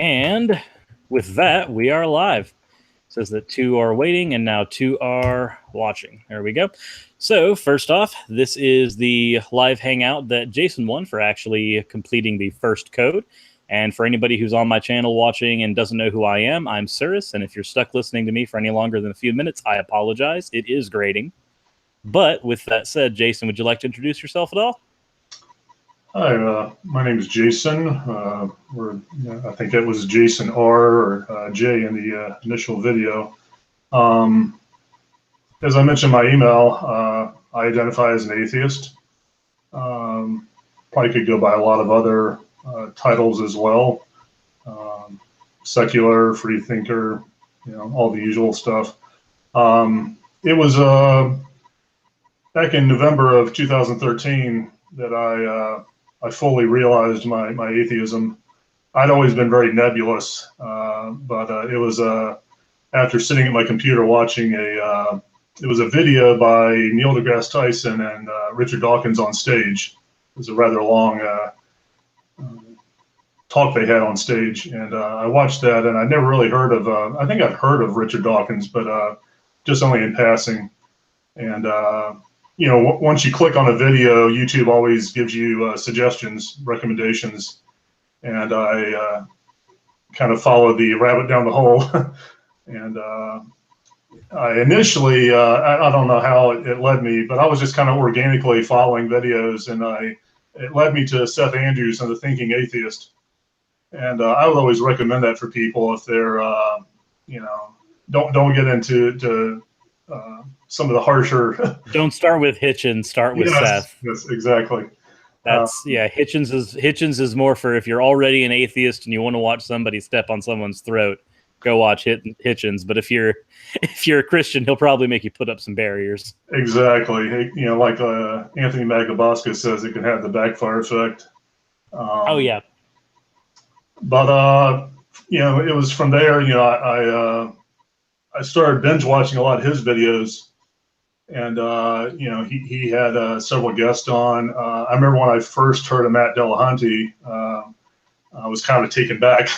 And with that, we are live. It says that 2 are waiting and now 2 are watching. There we go. So first off, this is the live hangout that Jason won for actually completing the first code. And for anybody who's on my channel watching and doesn't know who I am, I'm Suris. And if you're stuck listening to me for any longer than a few minutes, I apologize. It is grating. But with that said, Jason, would you like to introduce yourself at all? Hi, my name is Jason. I think it was Jason R or J in the initial video. As I mentioned in my email, I identify as an atheist. Probably could go by a lot of other titles as well. Secular, free thinker, all the usual stuff. It was back in November of 2013 that I fully realized my atheism. I'd always been very nebulous, but it was after sitting at my computer watching it was a video by Neil deGrasse Tyson and Richard Dawkins on stage. It was a rather long talk they had on stage, and I watched that, and I never really heard of, I think I've heard of Richard Dawkins, but just only in passing. And once you click on a video, YouTube always gives you suggestions, recommendations, and I kind of followed the rabbit down the hole. And I initially, I don't know how it led me, but I was just kind of organically following videos, and it led me to Seth Andrews and the Thinking Atheist. And I would always recommend that for people if they're, don't get into some of the harsher. Don't start with Hitchens. Start with Seth. Yes, exactly. That's Hitchens is more for if you're already an atheist and you want to watch somebody step on someone's throat. Go watch Hitchens. But if you're a Christian, he'll probably make you put up some barriers. Exactly. Like Anthony Maglabosca says, it can have the backfire effect. Oh yeah. But it was from there. I started binge watching a lot of his videos, and he had several guests on. I remember when I first heard of Matt Dillahunty, I was kind of taken back.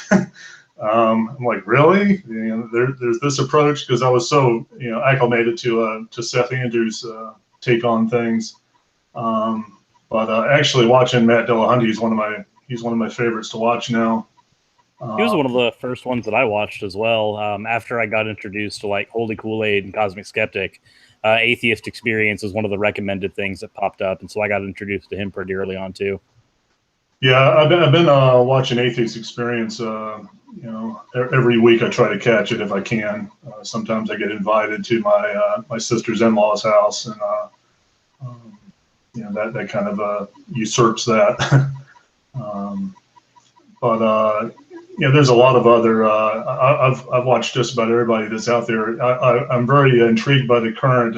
I'm like, really? There's this approach, because I was so acclimated to Seth Andrews' take on things. But actually, watching Matt Dillahunty is he's one of my favorites to watch now. He was one of the first ones that I watched as well. After I got introduced to like Holy Kool-Aid and Cosmic Skeptic, Atheist Experience was one of the recommended things that popped up, and so I got introduced to him pretty early on too. Yeah, I've been watching Atheist Experience. Every week I try to catch it if I can. Sometimes I get invited to my sister's in-laws' house, and that kind of usurps that. But there's a lot of other. I've watched just about everybody that's out there. I'm very intrigued by the current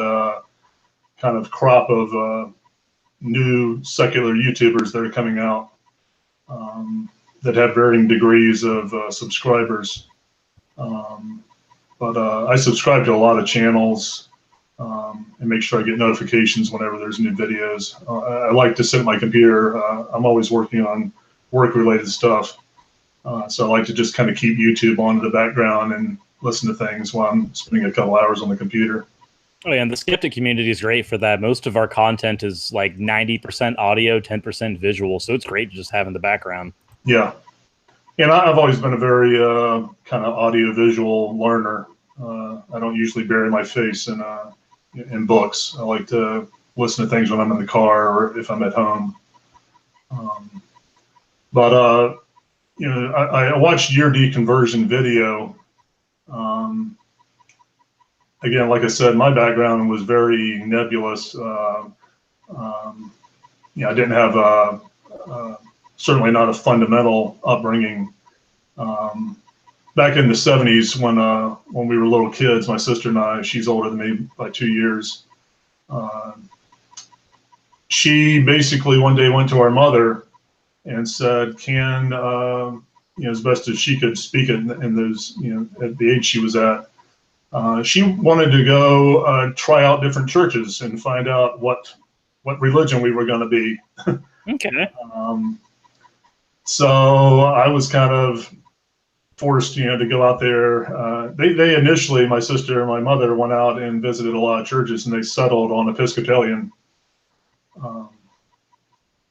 kind of crop of new secular YouTubers that are coming out that have varying degrees of subscribers. But I subscribe to a lot of channels and make sure I get notifications whenever there's new videos. I like to sit at my computer. I'm always working on work-related stuff. So I like to just kind of keep YouTube on in the background and listen to things while I'm spending a couple hours on the computer. Oh yeah, and the skeptic community is great for that. Most of our content is like 90% audio, 10% visual, so it's great to just have in the background. Yeah, and I've always been a very kind of audio-visual learner. I don't usually bury my face in books. I like to listen to things when I'm in the car or if I'm at home. I watched your deconversion video. Again, like I said, my background was very nebulous. I didn't have certainly not a fundamental upbringing. Back in the 70s, when we were little kids, my sister and I, she's older than me by 2 years. She basically one day went to our mother and said, as best as she could speak in those, at the age she was at, she wanted to go try out different churches and find out what religion we were going to be. Okay. So I was kind of forced, to go out there. They initially, my sister and my mother went out and visited a lot of churches, and they settled on Episcopalian.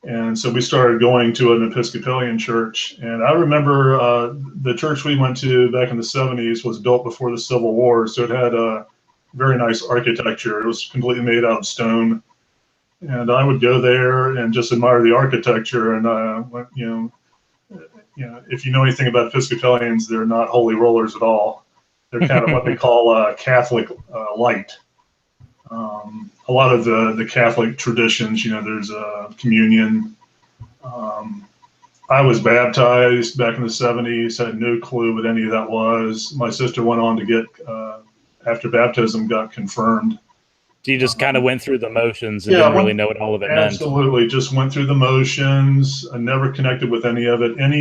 And so we started going to an Episcopalian church. And I remember the church we went to back in the 70s was built before the Civil War. So it had a very nice architecture. It was completely made out of stone. And I would go there and just admire the architecture. And, if you know anything about Episcopalians, they're not holy rollers at all. They're kind of what they call Catholic light. A lot of the Catholic traditions, there's communion. I was baptized back in the 70s, had no clue what any of that was. My sister went on to get, after baptism, got confirmed. So you just kind of went through the motions and didn't really know what all of it meant. Absolutely, just went through the motions. I never connected with any of it. When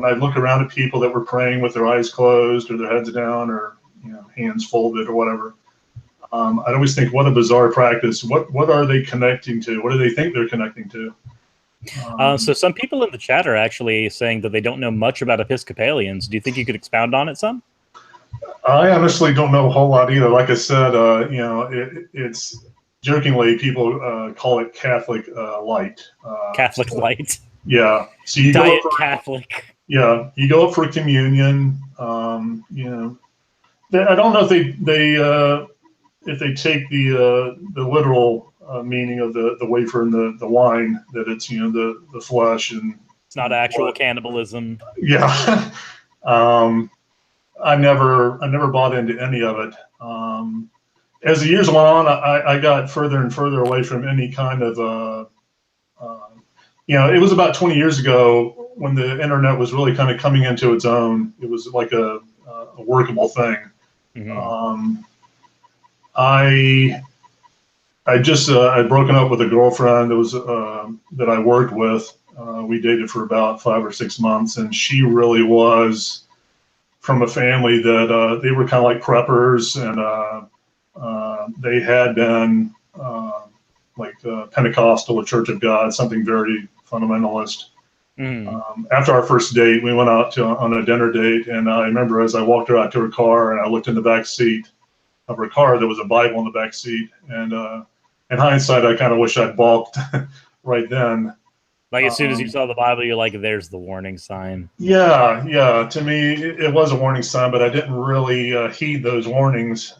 I look around at people that were praying with their eyes closed or their heads down or hands folded or whatever, I'd always think, what a bizarre practice. What are they connecting to? What do they think they're connecting to? So some people in the chat are actually saying that they don't know much about Episcopalians. Do you think you could expound on it some? I honestly don't know a whole lot either. Like I said, it's jokingly people call it Catholic light. Catholic light. Yeah. So you Diet go up for, Catholic. Yeah, you go up for communion. I don't know if they take the literal meaning of the wafer and the wine, that it's the flesh and it's not actual cannibalism. Yeah. I never bought into any of it. As the years went on, I got further and further away from any kind of, it was about 20 years ago when the internet was really kind of coming into its own. It was like a workable thing. Mm-hmm. I'd broken up with a girlfriend that I worked with. We dated for about 5 or 6 months, and she really was from a family that they were kind of like preppers, and they had been Pentecostal or Church of God, something very fundamentalist. After our first date, we went out on a dinner date, and I remember as I walked her out to her car, and I looked in the back seat of her car, there was a Bible in the back seat, and in hindsight, I kind of wish I'd balked right then. Like as soon as you saw the Bible, you're like, "There's the warning sign." Yeah. To me, it was a warning sign, but I didn't really heed those warnings.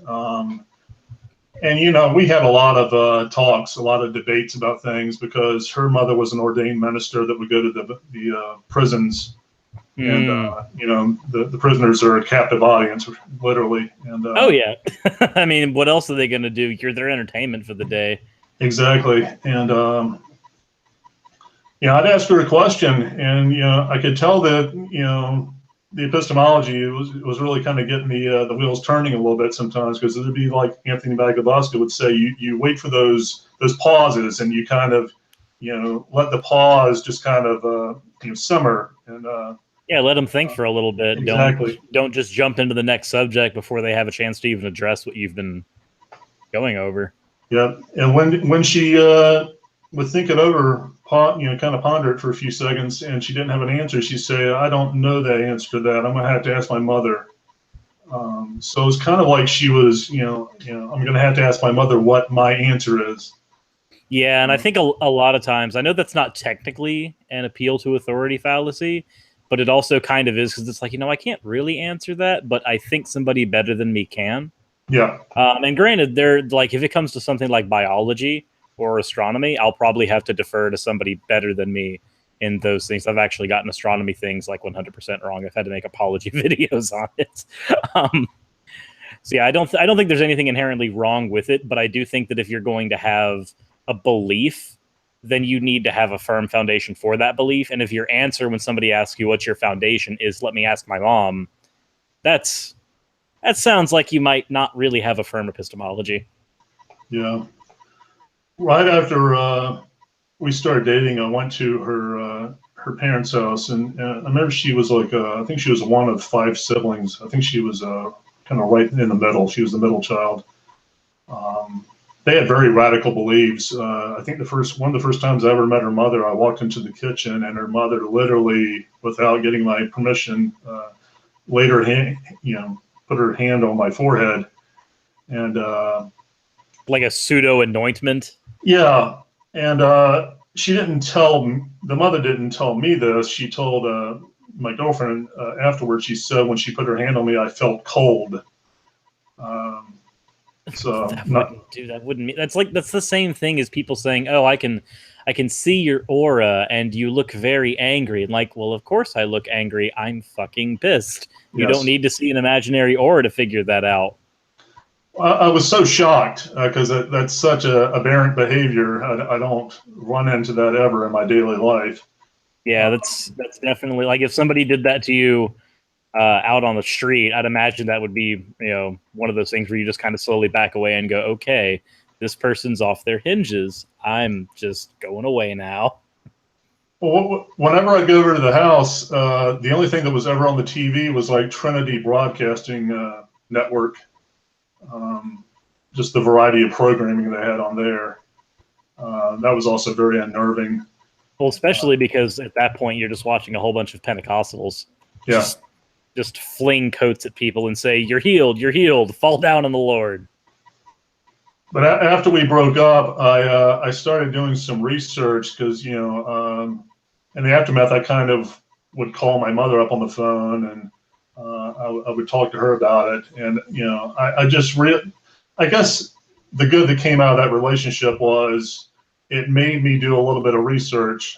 And we had a lot of talks, a lot of debates about things, because her mother was an ordained minister that would go to the prisons, and the prisoners are a captive audience, literally. And oh yeah, I mean, what else are they going to do? You're their entertainment for the day. Exactly, and I'd ask her a question, and I could tell that the epistemology was really kind of getting the wheels turning a little bit sometimes, because it'd be like Anthony Magaboska would say, you wait for those pauses, and you kind of let the pause just kind of simmer, and let them think for a little bit. Exactly. Don't just jump into the next subject before they have a chance to even address what you've been going over. Yeah, and when she would think it over, kind of ponder it for a few seconds, and she didn't have an answer, she'd say, "I don't know the answer to that. I'm going to have to ask my mother." So it's kind of like she was, I'm going to have to ask my mother what my answer is. Yeah, and I think a lot of times, I know that's not technically an appeal to authority fallacy, but it also kind of is, because it's like, I can't really answer that, but I think somebody better than me can. Yeah. And granted, they're like, if it comes to something like biology or astronomy, I'll probably have to defer to somebody better than me in those things. I've actually gotten astronomy things like 100% wrong. I've had to make apology videos on it. So yeah, I don't think there's anything inherently wrong with it, but I do think that if you're going to have a belief, then you need to have a firm foundation for that belief. And if your answer when somebody asks you what's your foundation is, let me ask my mom, that sounds like you might not really have a firm epistemology. Yeah. Right after we started dating, I went to her parents' house, and I remember she was like, I think she was one of 5 siblings. I think she was kind of right in the middle. She was the middle child. they had very radical beliefs. I think one of the first times I ever met her mother, I walked into the kitchen and her mother literally, without getting my permission, laid her hand, put her hand on my forehead, and like a pseudo anointment. yeah, and she didn't tell the mother didn't tell me this. She told my girlfriend afterwards. She said when she put her hand on me, I felt cold. So That wouldn't do that. Wouldn't mean that's the same thing as people saying, "Oh, I can see your aura and you look very angry." And like, well, of course I look angry. I'm fucking pissed. You yes. don't need to see an imaginary aura to figure that out. I was so shocked because that's such a aberrant behavior. I don't run into that ever in my daily life. Yeah, that's definitely like if somebody did that to you out on the street, I'd imagine that would be, one of those things where you just kind of slowly back away and go, okay, this person's off their hinges. I'm just going away now. Well, whenever I go over to the house, the only thing that was ever on the TV was like Trinity Broadcasting Network. Just the variety of programming they had on there. That was also very unnerving. Well, especially because at that point you're just watching a whole bunch of Pentecostals. Yeah. Just fling coats at people and say, you're healed, fall down on the Lord. But after we broke up, I started doing some research because, in the aftermath, I kind of would call my mother up on the phone and I would talk to her about it. And, I guess the good that came out of that relationship was it made me do a little bit of research.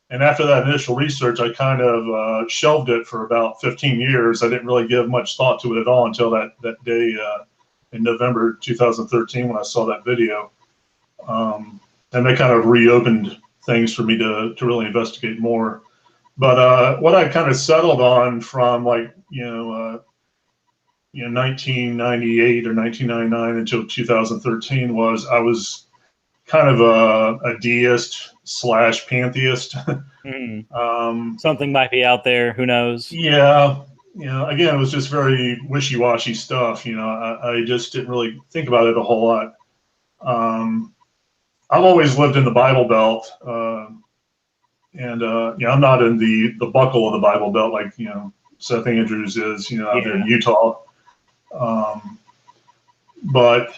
And after that initial research, I kind of shelved it for about 15 years. I didn't really give much thought to it at all until that day in November 2013 when I saw that video. And they kind of reopened things for me to really investigate more. But what I kind of settled on from 1998 or 1999 until 2013 was I was kind of a deist / pantheist. Something might be out there. Who knows? Yeah. Again, it was just very wishy-washy stuff. I just didn't really think about it a whole lot. I've always lived in the Bible Belt. And I'm not in the buckle of the Bible Belt like, Seth Andrews is, out there in Utah. But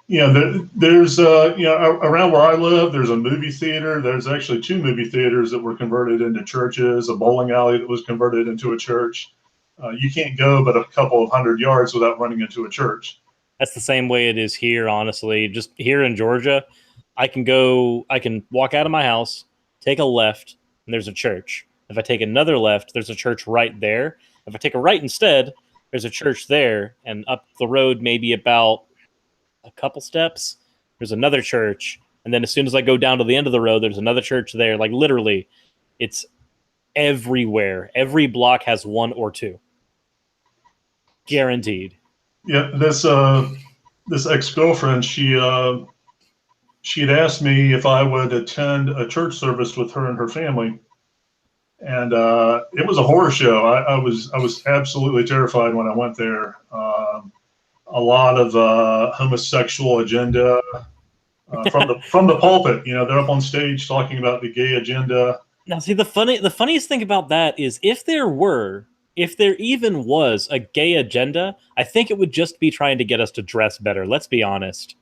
there's around where I live, there's a movie theater. There's actually 2 movie theaters that were converted into churches, a bowling alley that was converted into a church. You can't go but a couple of 100 yards without running into a church. That's the same way it is here, honestly. Just here in Georgia, I can walk out of my house, take a left, and there's a church. If I take another left, there's a church right there. If I take a right instead, there's a church there, and up the road maybe about a couple steps, there's another church, and then as soon as I go down to the end of the road, there's another church there. Like literally, it's everywhere. Every block has 1 or 2. Guaranteed. Yeah, this ex-girlfriend, she had asked me if I would attend a church service with her and her family. And it was a horror show. I was absolutely terrified when I went there. A lot of homosexual agenda from the pulpit. They're up on stage talking about the gay agenda. Now, see, the funniest thing about that is if there even was a gay agenda, I think it would just be trying to get us to dress better. Let's be honest.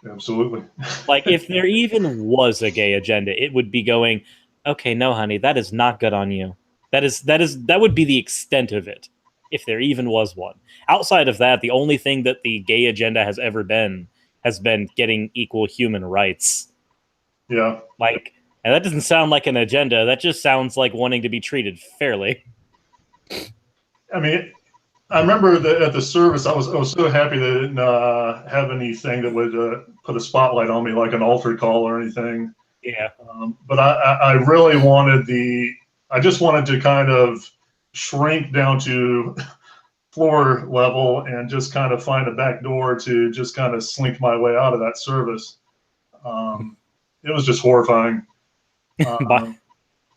Absolutely. Like if there even was a gay agenda, it would be going, okay, no, honey, that is not good on you. That would be the extent of it, if there even was one. Outside of that, the only thing that the gay agenda has ever been has been getting equal human rights. Yeah. And that doesn't sound like an agenda. That just sounds like wanting to be treated fairly. I mean, I remember at the service, I was so happy they didn't have anything that would put a spotlight on me, like an altar call or anything. Yeah. But I really I just wanted to kind of shrink down to floor level and just kind of find a back door to just kind of slink my way out of that service. It was just horrifying.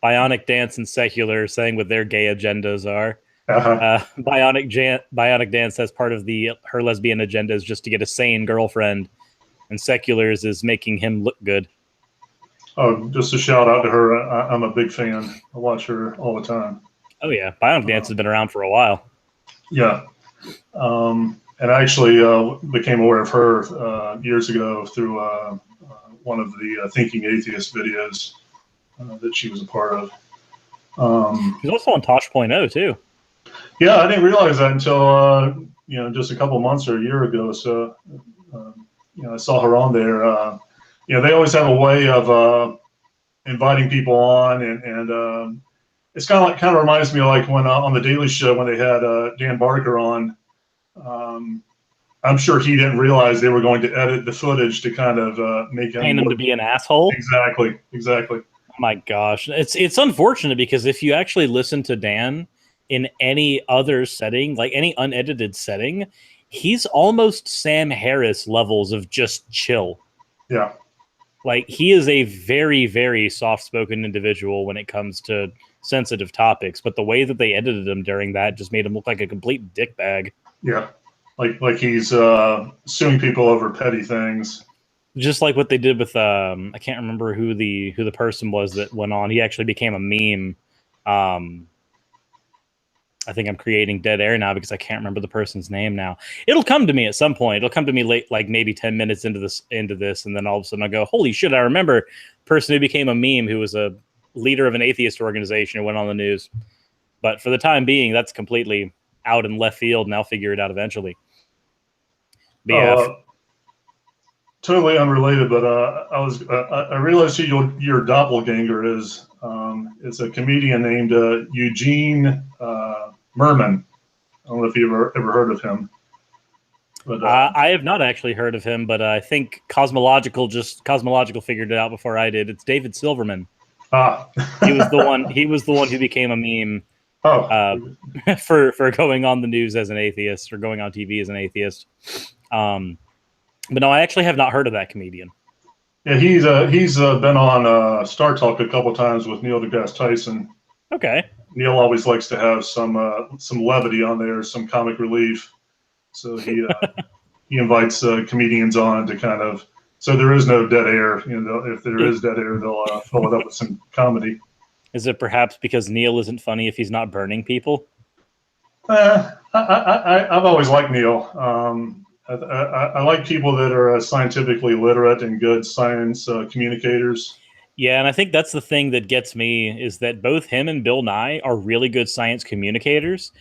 Bionic Dance and Secular saying what their gay agendas are. Bionic Dance says part of her lesbian agenda is just to get a sane girlfriend. and Seculars is making him look good. Oh, just a shout out to her. I'm a big fan. I watch her all the time. Oh yeah, Bionic Dance has been around for a while. Yeah. And I actually became aware of her years ago through one of the Thinking Atheist videos that she was a part of. She's also on Tosh.0 too. Yeah, I didn't realize that until just a couple months or a year ago. So I saw her on there. They always have a way of inviting people on, and it's kind of reminds me of like when on the Daily Show when they had Dan Barker on. I'm sure he didn't realize they were going to edit the footage to kind of make him to be an asshole. Exactly. Oh my gosh, it's unfortunate because if you actually listen to Dan in any other setting, like any unedited setting, he's almost Sam Harris levels of just chill. Yeah. Like he is a very, very soft-spoken individual when it comes to sensitive topics, but the way that they edited him during that just made him look like a complete dickbag. Yeah. Like he's suing people over petty things. Just like what they did with I can't remember who the person was that went on. He actually became a meme. I think I'm creating dead air now because I can't remember the person's name now. It'll come to me at some point. It'll come to me late, like maybe 10 minutes into this, and then all of a sudden I go, holy shit, I remember a person who became a meme who was a leader of an atheist organization who went on the news. But for the time being, that's completely out in left field, and I'll figure it out eventually. But yeah, totally unrelated, but I realized who your doppelganger is. It's a comedian named Eugene Merman. I don't know if you've ever heard of him. But I have not actually heard of him, but I think Cosmological figured it out before I did. It's David Silverman. He was the one who became a meme. For going on the news as an atheist or going on TV as an atheist. But no, I actually have not heard of that comedian. Yeah, he's been on Star Talk a couple times with Neil deGrasse Tyson. Okay. Neil always likes to have some levity on there, some comic relief. So he invites comedians on to kind of, so there is no dead air. If there is dead air, they'll fill it up with some comedy. Is it perhaps because Neil isn't funny if he's not burning people? I've always liked Neil. I like people that are scientifically literate and good science communicators. Yeah, and I think that's the thing that gets me is that both him and Bill Nye are really good science communicators,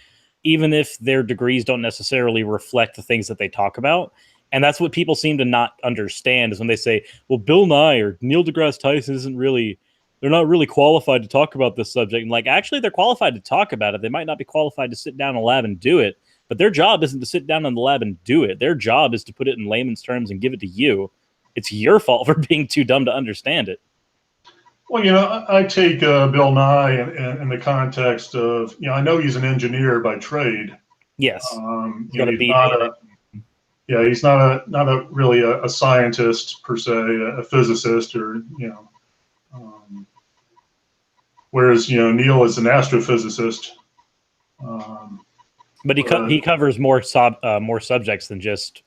even if their degrees don't necessarily reflect the things that they talk about. And that's what people seem to not understand is when they say, well, Bill Nye or Neil deGrasse Tyson they're not really qualified to talk about this subject. And like, actually, they're qualified to talk about it. They might not be qualified to sit down in a lab and do it, but their job isn't to sit down in the lab and do it. Their job is to put it in layman's terms and give it to you. It's your fault for being too dumb to understand it. Well, I take Bill Nye in the context of, I know he's an engineer by trade. Yes. He's not really a scientist per se, a physicist or, whereas, Neil is an astrophysicist. But he covers more subjects than just.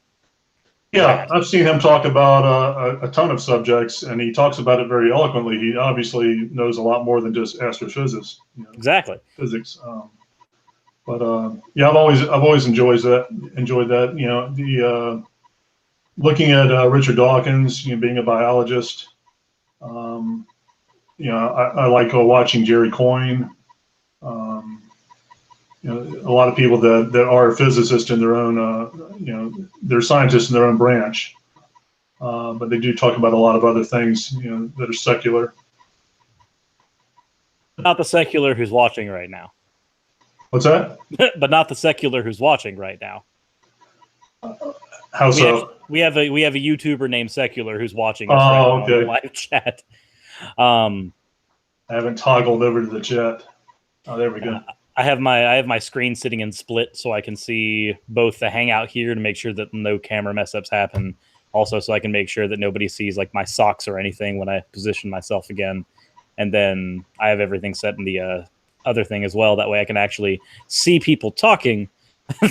Yeah, I've seen him talk about a ton of subjects, and he talks about it very eloquently. He obviously knows a lot more than just astrophysics. Exactly. Physics. I've always enjoyed that. The looking at Richard Dawkins, being a biologist. I like watching Jerry Coyne. A lot of people that are physicists in their own, they're scientists in their own branch, but they do talk about a lot of other things, that are secular. Not the secular who's watching right now. What's that? But not the secular who's watching right now. How so? We have a YouTuber named Secular who's watching us right now on the live chat. I haven't toggled over to the chat. Oh, there we go. I have my screen sitting in split so I can see both the Hangout here to make sure that no camera mess ups happen. Also, so I can make sure that nobody sees like my socks or anything when I position myself again. And then I have everything set in the other thing as well. That way I can actually see people talking.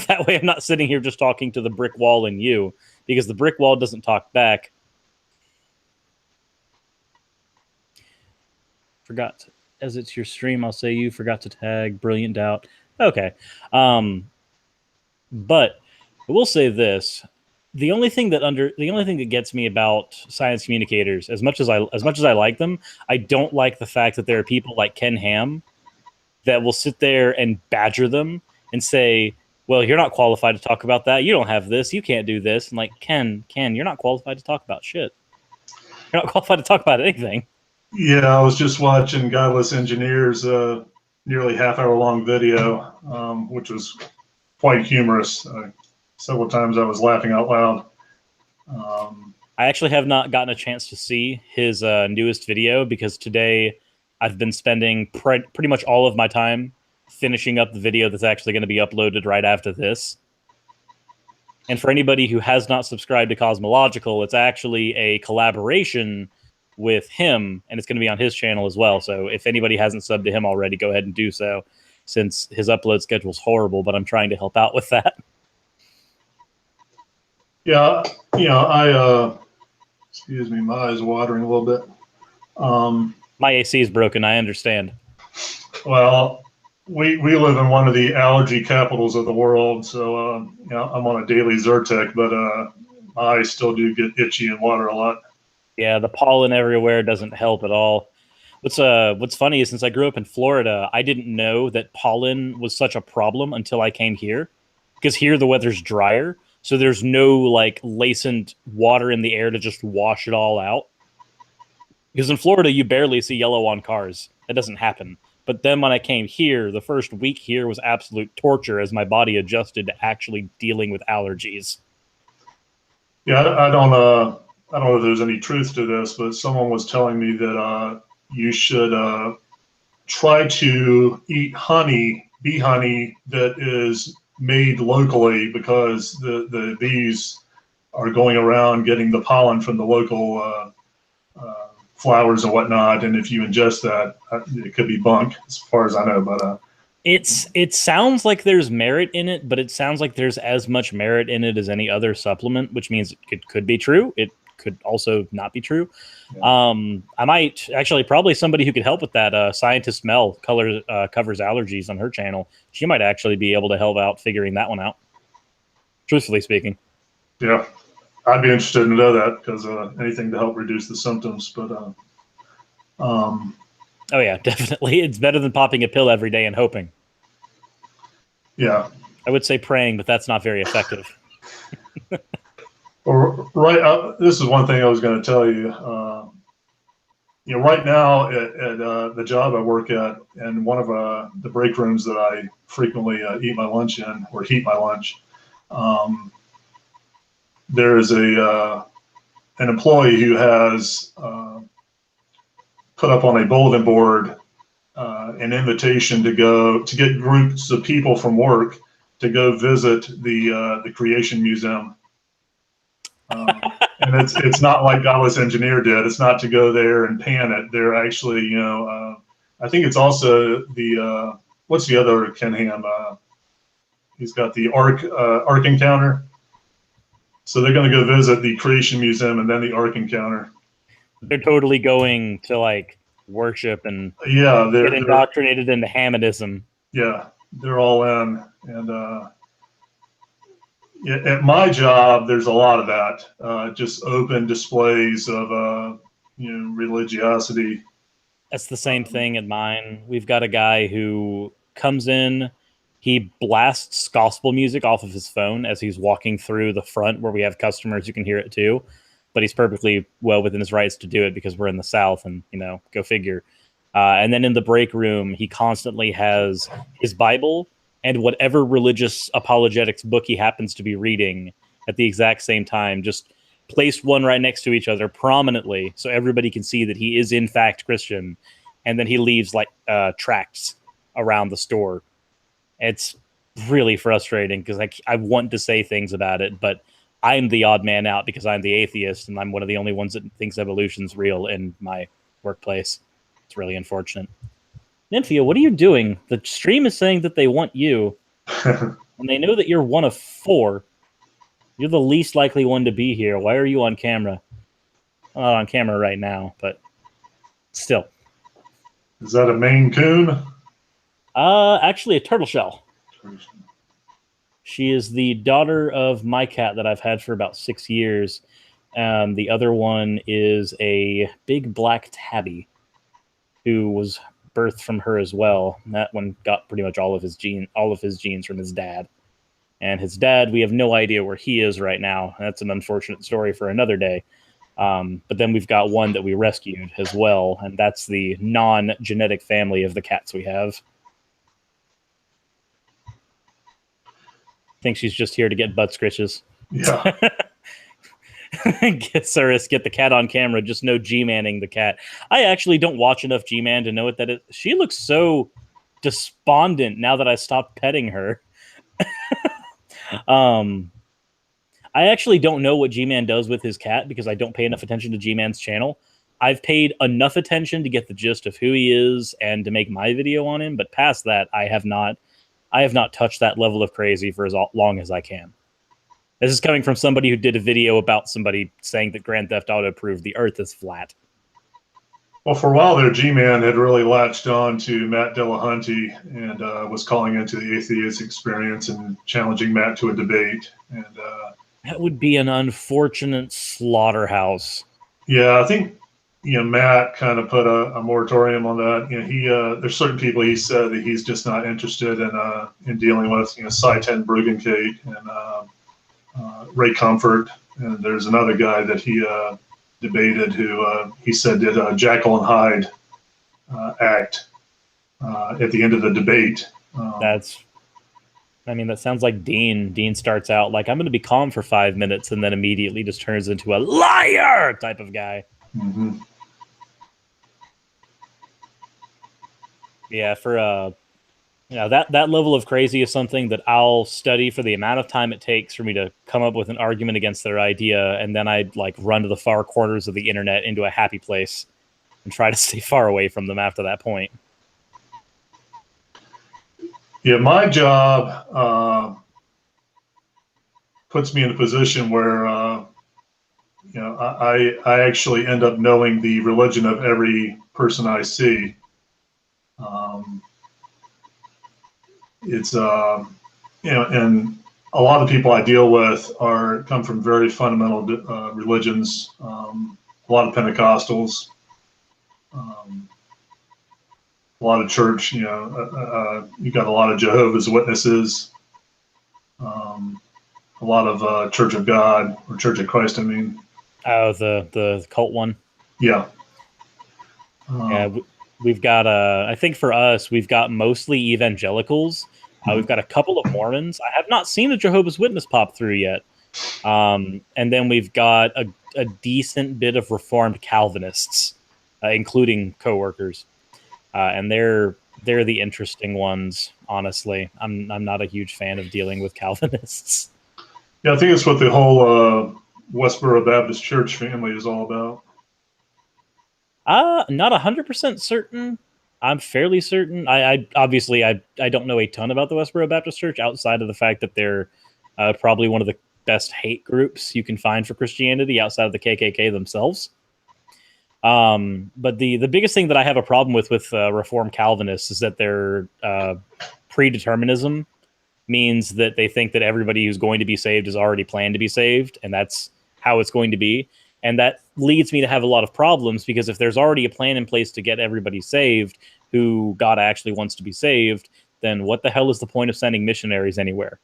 That way I'm not sitting here just talking to the brick wall and you, because the brick wall doesn't talk back. Forgot as it's your stream, I'll say you forgot to tag Brilliant Doubt. Okay. But I will say this. The only thing that gets me about science communicators, as much as I like them, I don't like the fact that there are people like Ken Ham that will sit there and badger them and say, well, you're not qualified to talk about that. You don't have this. You can't do this. And like, Ken, you're not qualified to talk about shit. You're not qualified to talk about anything. Yeah, I was just watching Godless Engineers, nearly half-hour long video, which was quite humorous. Several times I was laughing out loud. I actually have not gotten a chance to see his newest video because today I've been spending pretty much all of my time finishing up the video that's actually going to be uploaded right after this. And for anybody who has not subscribed to Cosmological, it's actually a collaboration with him, and it's going to be on his channel as well. So if anybody hasn't subbed to him already, go ahead and do so, since his upload schedule is horrible, but I'm trying to help out with that. Yeah, excuse me, my eyes watering a little bit. My AC is broken, I understand. Well, we live in one of the allergy capitals of the world, so I'm on a daily Zyrtec, but my eyes still do get itchy and water a lot. Yeah, the pollen everywhere doesn't help at all. What's funny is since I grew up in Florida, I didn't know that pollen was such a problem until I came here, because here the weather's drier, so there's no like latent water in the air to just wash it all out. Because in Florida, you barely see yellow on cars. That doesn't happen. But then when I came here, the first week here was absolute torture as my body adjusted to actually dealing with allergies. Yeah, I don't know if there's any truth to this, but someone was telling me that you should try to eat bee honey that is made locally, because the bees are going around getting the pollen from the local flowers and whatnot, and if you ingest that, it could be bunk, as far as I know. But it sounds like there's merit in it, but it sounds like there's as much merit in it as any other supplement, which means it could be true. It could also not be true. Yeah. I might actually, probably somebody who could help with that. Scientist Mel covers allergies on her channel. She might actually be able to help out figuring that one out. Truthfully speaking. Yeah. I'd be interested to know that, because anything to help reduce the symptoms. But oh yeah, definitely, it's better than popping a pill every day and hoping. Yeah, I would say praying, but that's not very effective. Right. This is one thing I was going to tell you. Right now at the job I work at, and one of the break rooms that I frequently eat my lunch in, or heat my lunch. There is an employee who has put up on a bulletin board an invitation to get groups of people from work to go visit the Creation Museum. And it's not like Godless Engineer did. It's not to go there and pan it. They're actually, I think it's also the what's the other Ken Ham? He's got the Ark Encounter. So they're going to go visit the Creation Museum and then the Ark Encounter. They're totally going to like worship and get indoctrinated into Hammondism. Yeah, they're all in. And at my job, there's a lot of that. Just open displays of religiosity. That's the same thing at mine. We've got a guy who comes in. He blasts gospel music off of his phone as he's walking through the front where we have customers who can hear it too. But he's perfectly well within his rights to do it because we're in the South, and, go figure. And then in the break room, he constantly has his Bible and whatever religious apologetics book he happens to be reading at the exact same time, just placed one right next to each other prominently so everybody can see that he is in fact Christian. And then he leaves like tracts around the store. It's really frustrating because I want to say things about it, but I'm the odd man out because I'm the atheist and I'm one of the only ones that thinks evolution's real in my workplace. It's really unfortunate. Nymphia, what are you doing? The stream is saying that they want you, and they know that you're one of 4. You're the least likely one to be here. Why are you on camera? I'm not on camera right now, but still. Is that a Maine Coon? Actually, a turtle shell. She is the daughter of my cat that I've had for about 6 years. The other one is a big black tabby who was birthed from her as well. That one got pretty much all of his genes from his dad. And his dad, we have no idea where he is right now. That's an unfortunate story for another day. But then we've got one that we rescued as well, and that's the non-genetic family of the cats we have. I think she's just here to get butt scritches. Yeah. Get Suris, get the cat on camera. Just no G-manning the cat. I actually don't watch enough G-man to know what that is. She looks so despondent now that I stopped petting her. I actually don't know what G-man does with his cat because I don't pay enough attention to G-man's channel. I've paid enough attention to get the gist of who he is and to make my video on him, but past that, I have not touched that level of crazy for as long as I can. This is coming from somebody who did a video about somebody saying that Grand Theft Auto proved the Earth is flat. Well, for a while there, G-Man had really latched on to Matt Dillahunty and was calling into the atheist experience and challenging Matt to a debate. And that would be an unfortunate slaughterhouse. Yeah, I think Matt kind of put a moratorium on that. He there's certain people he said that he's just not interested in dealing with. Cy-10 Bruggencate and Ray Comfort, and there's another guy that he debated who he said did a Jekyll and Hyde act at the end of the debate. That sounds like Dean. Dean starts out like, I'm going to be calm for 5 minutes, and then immediately just turns into a liar type of guy. Mm-hmm. Yeah, for that level of crazy is something that I'll study for the amount of time it takes for me to come up with an argument against their idea, and then I'd run to the far corners of the internet into a happy place and try to stay far away from them after that point. Yeah, my job puts me in a position where I actually end up knowing the religion of every person I see. It's and a lot of people I deal with come from very fundamental religions. A lot of Pentecostals, a lot of church. You got a lot of Jehovah's Witnesses, a lot of Church of God or Church of Christ. I mean, oh, the cult one. Yeah. Yeah, we've got I think for us, we've got mostly evangelicals. We've got a couple of Mormons. I have not seen a Jehovah's Witness pop through yet. And then we've got a decent bit of Reformed Calvinists, including coworkers. And they're the interesting ones, honestly. I'm not a huge fan of dealing with Calvinists. Yeah, I think it's what the whole Westboro Baptist Church family is all about. Not 100% certain. I'm fairly certain. I obviously don't know a ton about the Westboro Baptist Church outside of the fact that they're probably one of the best hate groups you can find for Christianity outside of the KKK themselves. But the biggest thing that I have a problem with Reformed Calvinists is that their predeterminism means that they think that everybody who's going to be saved is already planned to be saved, and that's how it's going to be. And that leads me to have a lot of problems, because if there's already a plan in place to get everybody saved who God actually wants to be saved, then what the hell is the point of sending missionaries anywhere?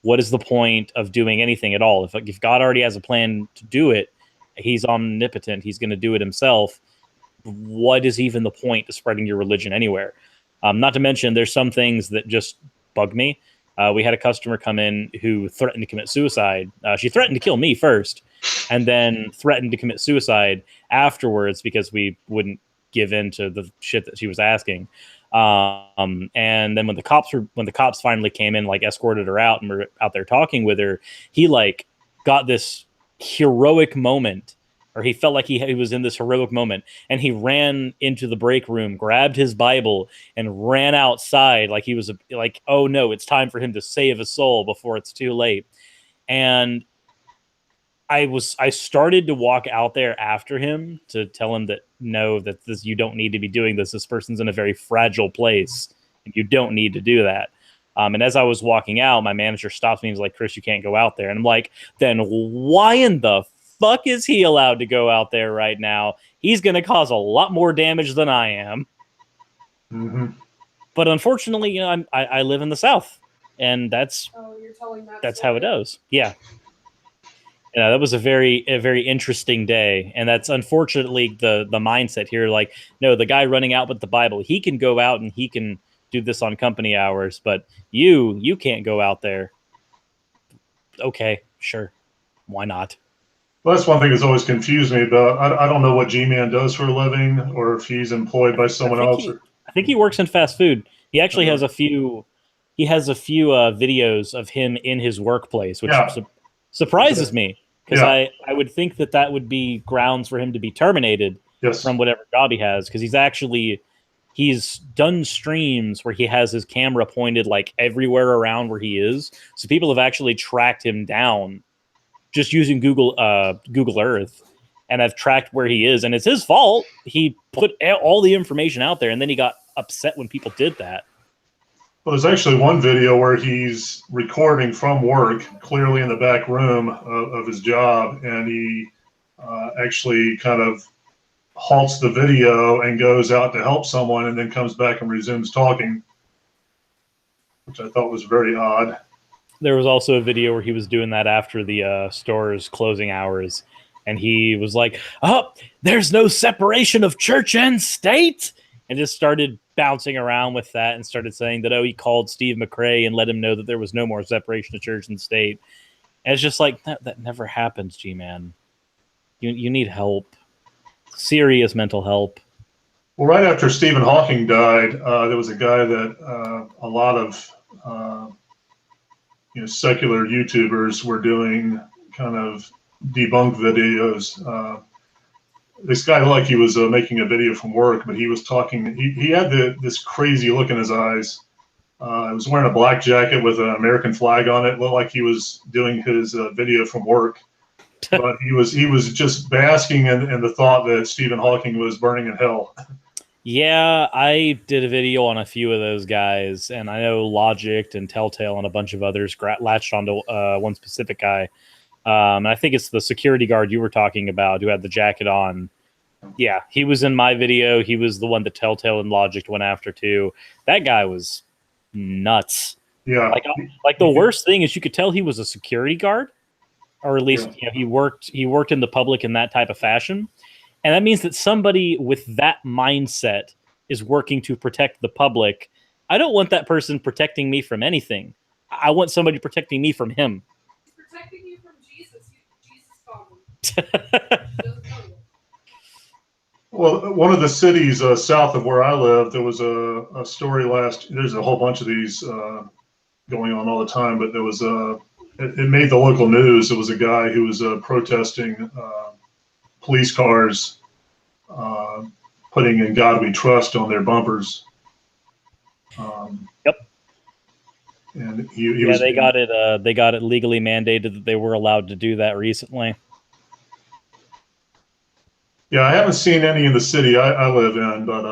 What is the point of doing anything at all? If God already has a plan to do it, he's omnipotent, he's going to do it himself. What is even the point of spreading your religion anywhere? Not to mention, there's some things that just bug me. We had a customer come in who threatened to commit suicide. She threatened to kill me first, and then threatened to commit suicide afterwards because we wouldn't give in to the shit that she was asking. And then when the cops finally came in, escorted her out and were out there talking with her, he got this heroic moment, or he felt like he was in this heroic moment, and he ran into the break room, grabbed his Bible, and ran outside like he was oh no, it's time for him to save a soul before it's too late. And I started to walk out there after him to tell him that no, that this, you don't need to be doing this. This person's in a very fragile place, and you don't need to do that. And as I was walking out, my manager stops me and is like, "Chris, you can't go out there." And I'm like, "Then why in the fuck is he allowed to go out there right now? He's going to cause a lot more damage than I am." Mm-hmm. But unfortunately, you know, I live in the South, and that's you're telling that's how it goes. Yeah. Yeah, that was a very interesting day, and that's unfortunately the mindset here. Like, no, the guy running out with the Bible, he can go out and he can do this on company hours, but you can't go out there. Okay, sure, why not? Well, that's one thing that's always confused me about. I don't know what G-Man does for a living, or if he's employed by someone else. I think he works in fast food. He actually has a few. He has a few videos of him in his workplace, which surprises me. Because I would think that would be grounds for him to be terminated from whatever job he has. Because he's done streams where he has his camera pointed like everywhere around where he is. So people have actually tracked him down just using Google Earth, and have tracked where he is. And it's his fault. He put all the information out there, and then he got upset when people did that. Well, there's actually one video where he's recording from work, clearly in the back room of his job, and he actually kind of halts the video and goes out to help someone, and then comes back and resumes talking, which I thought was very odd. There was also a video where he was doing that after the store's closing hours, and he was like, "Oh, there's no separation of church and state," and just started bouncing around with that and started saying that, he called Steve McRae and let him know that there was no more separation of church and state. And it's just like, that never happens, G-Man. You need help. Serious mental help. Well, right after Stephen Hawking died, there was a guy that a lot of secular YouTubers were doing kind of debunk videos. This guy looked like he was making a video from work, but he was talking. He had this crazy look in his eyes. He was wearing a black jacket with an American flag on it. Looked like he was doing his video from work, but he was just basking in the thought that Stephen Hawking was burning in hell. Yeah, I did a video on a few of those guys, and I know Logic and Telltale and a bunch of others latched onto one specific guy. And I think it's the security guard you were talking about who had the jacket on. Yeah, he was in my video. He was the one that Telltale and Logic went after too. That guy was nuts. Yeah. Like the worst thing is you could tell he was a security guard, or at least he worked in the public in that type of fashion. And that means that somebody with that mindset is working to protect the public. I don't want that person protecting me from anything. I want somebody protecting me from him. Protecting you from Jesus. Jesus called him. Well, one of the cities south of where I live, there was a story there's a whole bunch of these going on all the time, but there was it made the local news. It was a guy who was protesting police cars putting "In God We Trust" on their bumpers. Yep. And they got it. They got it legally mandated that they were allowed to do that recently. Yeah, I haven't seen any in the city I live in, but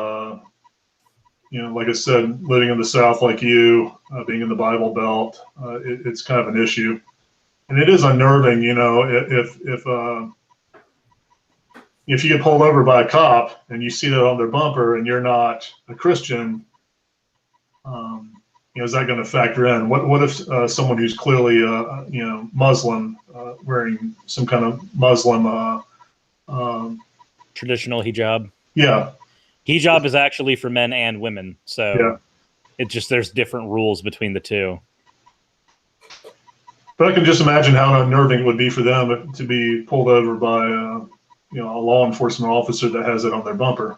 like I said, living in the South like you, being in the Bible Belt, it's kind of an issue, and it is unnerving. If you get pulled over by a cop and you see that on their bumper and you're not a Christian, is that going to factor in? What if someone who's clearly Muslim, wearing some kind of Muslim traditional hijab? Yeah, hijab is actually for men and women, so it just there's different rules between the two. But I can just imagine how unnerving it would be for them to be pulled over by a law enforcement officer that has it on their bumper.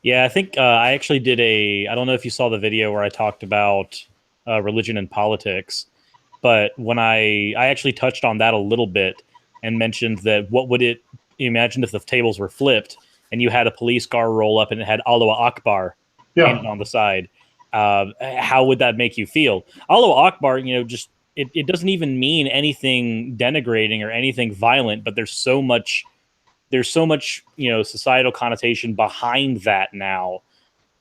Yeah, I think I actually did I don't know if you saw the video where I talked about religion and politics, but when I actually touched on that a little bit and mentioned that what would it imagine if the tables were flipped and you had a police car roll up and it had Allahu Akbar painted on the side. How would that make you feel? Allahu Akbar, just it doesn't even mean anything denigrating or anything violent, but there's so much societal connotation behind that now,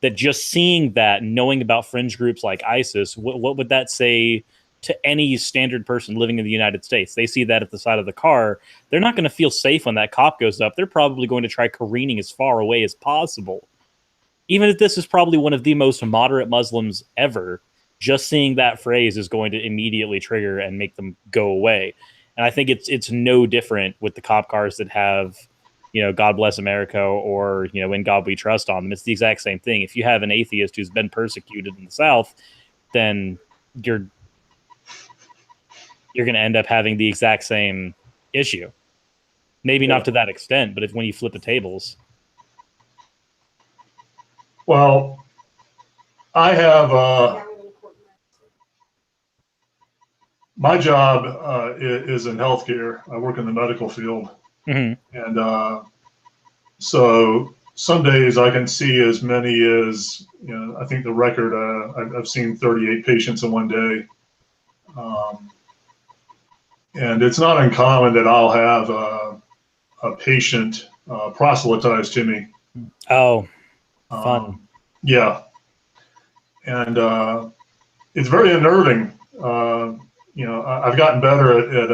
that just seeing that, knowing about fringe groups like ISIS, what would that say to any standard person living in the United States? They see that at the side of the car. They're not going to feel safe when that cop goes up. They're probably going to try careening as far away as possible. Even if this is probably one of the most moderate Muslims ever, just seeing that phrase is going to immediately trigger and make them go away. And I think it's no different with the cop cars that have, God Bless America or, In God We Trust on them. It's the exact same thing. If you have an atheist who's been persecuted in the South, then you're going to end up having the exact same issue. Maybe not to that extent, but when you flip the tables. Well, I have my job is in healthcare. I work in the medical field. Mm-hmm. And so some days I can see as many as, I think the record, I've seen 38 patients in one day. And it's not uncommon that I'll have a patient proselytize to me. Oh, fun. Yeah. And it's very unnerving. I've gotten better at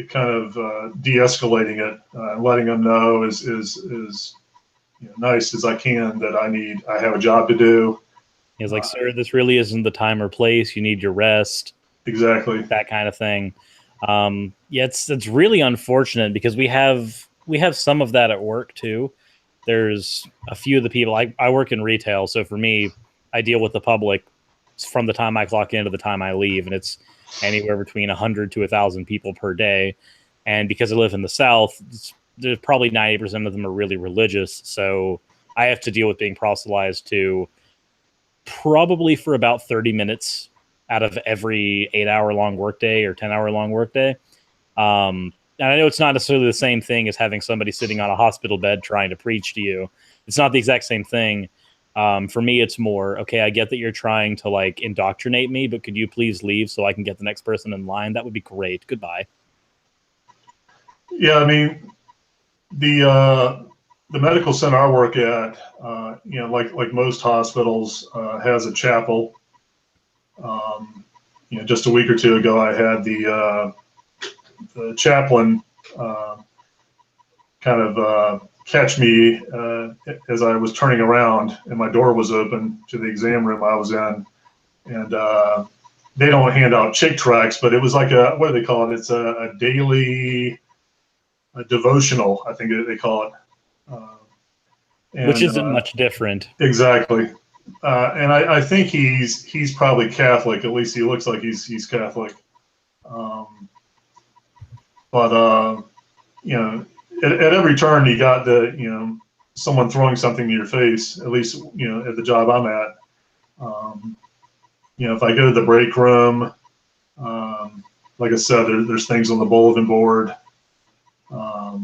kind of de-escalating it, letting them know as nice as I can that I have a job to do. He's like, sir, this really isn't the time or place. You need your rest. Exactly. That kind of thing. It's really unfortunate because we have some of that at work too. There's a few of the people, I work in retail. So for me, I deal with the public from the time I clock in to the time I leave. And it's anywhere between 100 to 1,000 people per day. And because I live in the South, there's probably 90% of them are really religious. So I have to deal with being proselytized to probably for about 30 minutes out of every 8-hour long workday or 10-hour long workday. And I know it's not necessarily the same thing as having somebody sitting on a hospital bed trying to preach to you. It's not the exact same thing. For me, it's more, okay, I get that you're trying to indoctrinate me, but could you please leave so I can get the next person in line? That would be great. Goodbye. Yeah, I mean, the medical center I work at, like most hospitals, has a chapel. Just a week or two ago, I had the chaplain kind of catch me as I was turning around and my door was open to the exam room I was in. And they don't hand out chick tracts, but it was like what do they call it? It's a daily devotional, I think they call it. Which isn't much different. Exactly. And I think he's probably Catholic. At least he looks like he's Catholic. But at every turn you got someone throwing something to your face. At least at the job I'm at. If I go to the break room, like I said, there's things on the bulletin board. I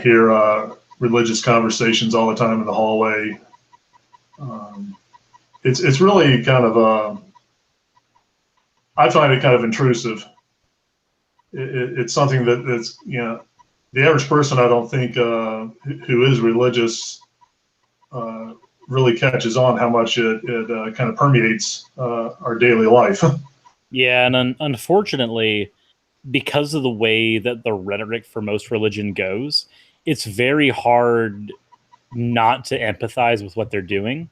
hear religious conversations all the time in the hallway. It's really kind of I find it kind of intrusive. It's something that's the average person I don't think who is religious really catches on how much it kind of permeates our daily life. Yeah, and unfortunately, because of the way that the rhetoric for most religion goes, it's very hard not to empathize with what they're doing.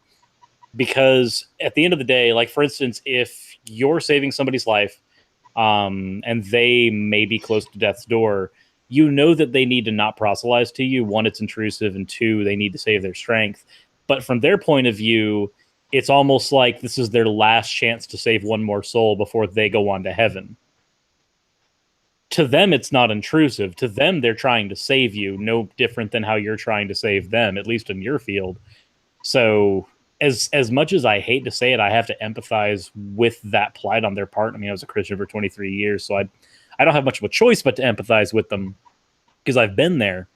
Because at the end of the day, like for instance, if you're saving somebody's life and they may be close to death's door, you know that they need to not proselytize to you. One, it's intrusive, and two, they need to save their strength. But from their point of view, it's almost like this is their last chance to save one more soul before they go on to heaven. To them, it's not intrusive. To them, they're trying to save you, no different than how you're trying to save them, at least in your field. So as much as I hate to say it, I have to empathize with that plight on their part. I mean, I was a Christian for 23 years, so I don't have much of a choice but to empathize with them because I've been there.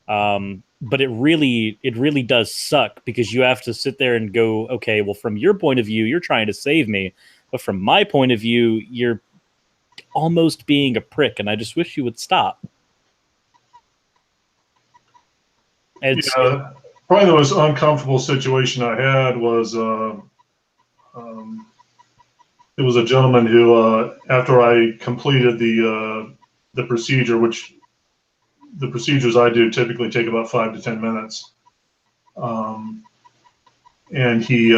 But it really does suck because you have to sit there and go, okay, well, from your point of view, you're trying to save me. But from my point of view, you're almost being a prick, and I just wish you would stop. Probably the most uncomfortable situation I had was it was a gentleman who, after I completed the procedure, which the procedures I do typically take about 5 to 10 minutes, and he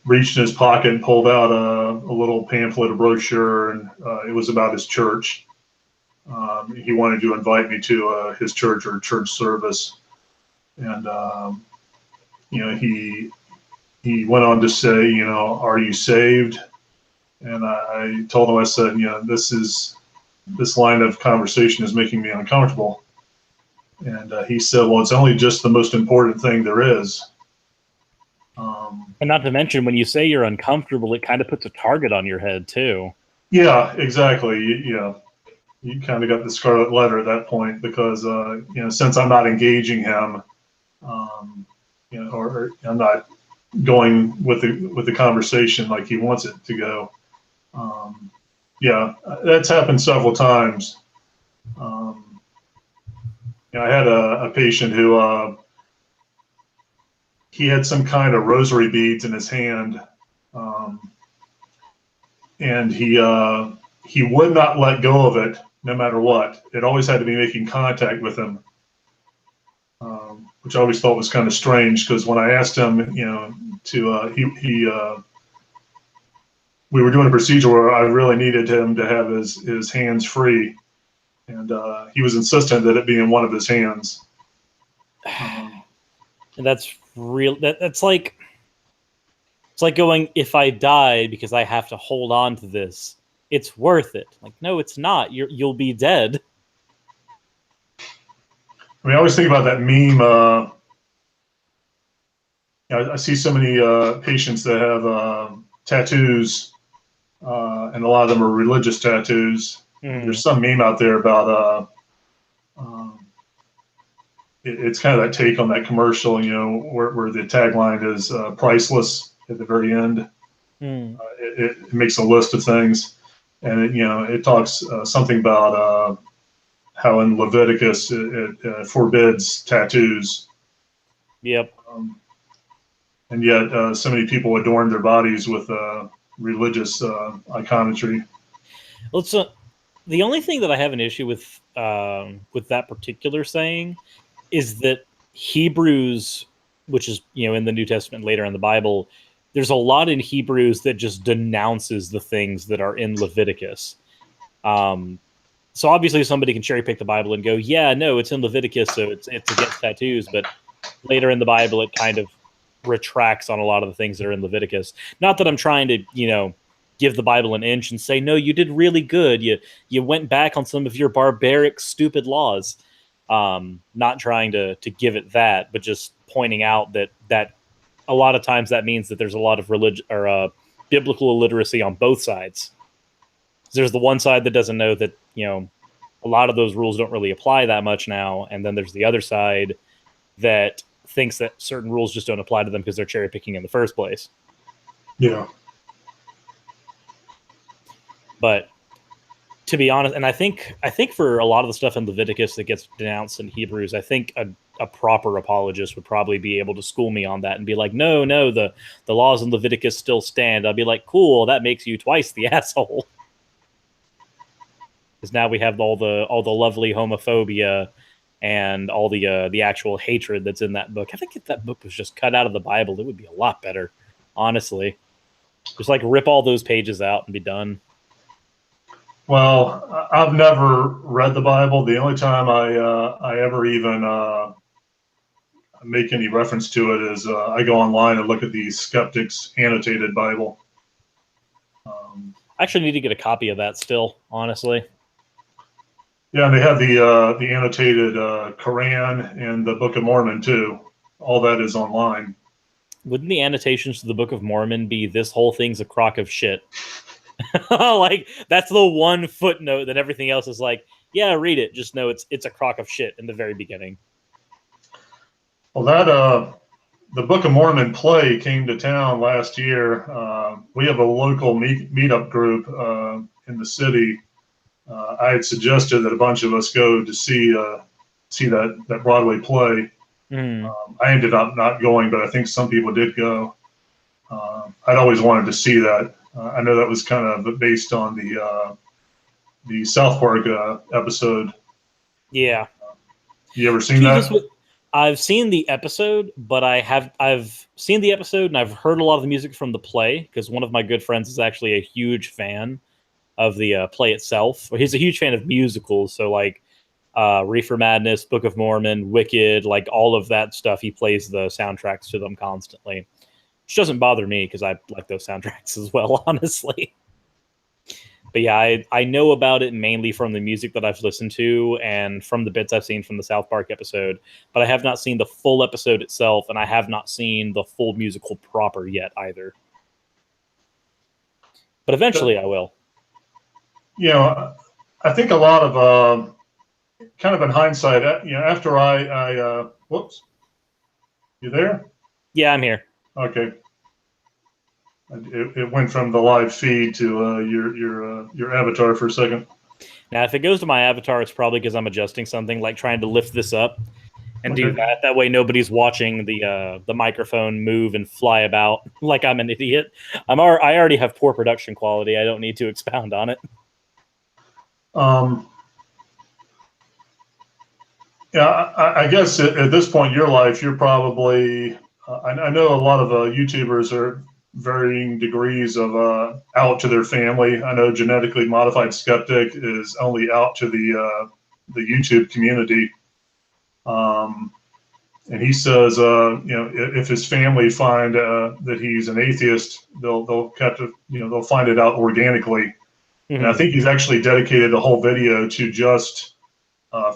reached in his pocket and pulled out a little pamphlet, a brochure, and it was about his church. He wanted to invite me to his church or church service, and he went on to say, are you saved? And I told him, I said, this line of conversation is making me uncomfortable. And he said, well, it's only just the most important thing there is. And not to mention, when you say you're uncomfortable, it kind of puts a target on your head too. Yeah, exactly. You kind of got the scarlet letter at that point because, since I'm not engaging him, or I'm not going with the conversation like he wants it to go. That's happened several times. I had a patient who he had some kind of rosary beads in his hand, and he would not let go of it no matter what. It always had to be making contact with him, which I always thought was kind of strange because when I asked him, we were doing a procedure where I really needed him to have his hands free, and he was insistent that it be in one of his hands. And that's real. It's like going, if I die because I have to hold on to this, it's worth it. Like, no, it's not. You'll be dead. I mean, I always think about that meme. I see so many patients that have tattoos, and a lot of them are religious tattoos. There's some meme out there about it's kind of that take on that commercial, where the tagline is priceless at the very end. It makes a list of things, and it talks something about how in Leviticus it forbids tattoos. Yep. And yet so many people adorn their bodies with religious iconography. Well, so the only thing that I have an issue with that particular saying is that Hebrews, which is in the New Testament, later in the Bible, there's a lot in Hebrews that just denounces the things that are in Leviticus. So obviously somebody can cherry pick the Bible and go, yeah, no, it's in Leviticus, so it's against tattoos. But later in the Bible, it kind of retracts on a lot of the things that are in Leviticus. Not that I'm trying to, give the Bible an inch and say, no, you did really good. You went back on some of your barbaric, stupid laws. Not trying to give it that, but just pointing out that a lot of times that means that there's a lot of religion or biblical illiteracy on both sides. There's the one side that doesn't know that, a lot of those rules don't really apply that much now. And then there's the other side that thinks that certain rules just don't apply to them because they're cherry picking in the first place. Yeah. But to be honest, and I think for a lot of the stuff in Leviticus that gets denounced in Hebrews, I think a proper apologist would probably be able to school me on that and be like, no, the laws in Leviticus still stand. I'll be like, cool, that makes you twice the asshole. Because now we have all the lovely homophobia and all the actual hatred that's in that book. I think if that book was just cut out of the Bible, it would be a lot better, honestly. Just rip all those pages out and be done. Well, I've never read the Bible. The only time I ever even make any reference to it is I go online and look at the Skeptics Annotated Bible. I actually need to get a copy of that still, honestly. Yeah, and they have the annotated Quran and the Book of Mormon too. All that is online. Wouldn't the annotations to the Book of Mormon be "this whole thing's a crock of shit"? That's the one footnote that everything else is like, yeah, read it. Just know it's a crock of shit in the very beginning. Well, the Book of Mormon play came to town last year. We have a local meetup group in the city. I had suggested that a bunch of us go to see that Broadway play. I ended up not going, but I think some people did go. I'd always wanted to see that. I know that was kind of based on the South Park episode. Yeah. You ever seen that? I've seen the episode, but I've seen the episode and I've heard a lot of the music from the play because one of my good friends is actually a huge fan of the play itself. He's a huge fan of musicals, so like Reefer Madness, Book of Mormon, Wicked, like all of that stuff. He plays the soundtracks to them constantly, which doesn't bother me because I like those soundtracks as well, honestly. But yeah, I know about it mainly from the music that I've listened to and from the bits I've seen from the South Park episode. But I have not seen the full episode itself, and I have not seen the full musical proper yet either. But eventually I will. You know, I think a lot of kind of in hindsight, you know, after I whoops, you there? Yeah, I'm here. Okay. It went from the live feed to your avatar for a second. Now, if it goes to my avatar, it's probably because I'm adjusting something, like trying to lift this up and do that. That way, nobody's watching the microphone move and fly about like I'm an idiot. I already have poor production quality. I don't need to expound on it. Yeah, I guess at this point in your life, you're probably. I know a lot of YouTubers are varying degrees of out to their family. I know Genetically Modified Skeptic is only out to the YouTube community, and he says, you know, if his family find that he's an atheist, they'll find it out organically. Mm-hmm. And I think he's actually dedicated a whole video to just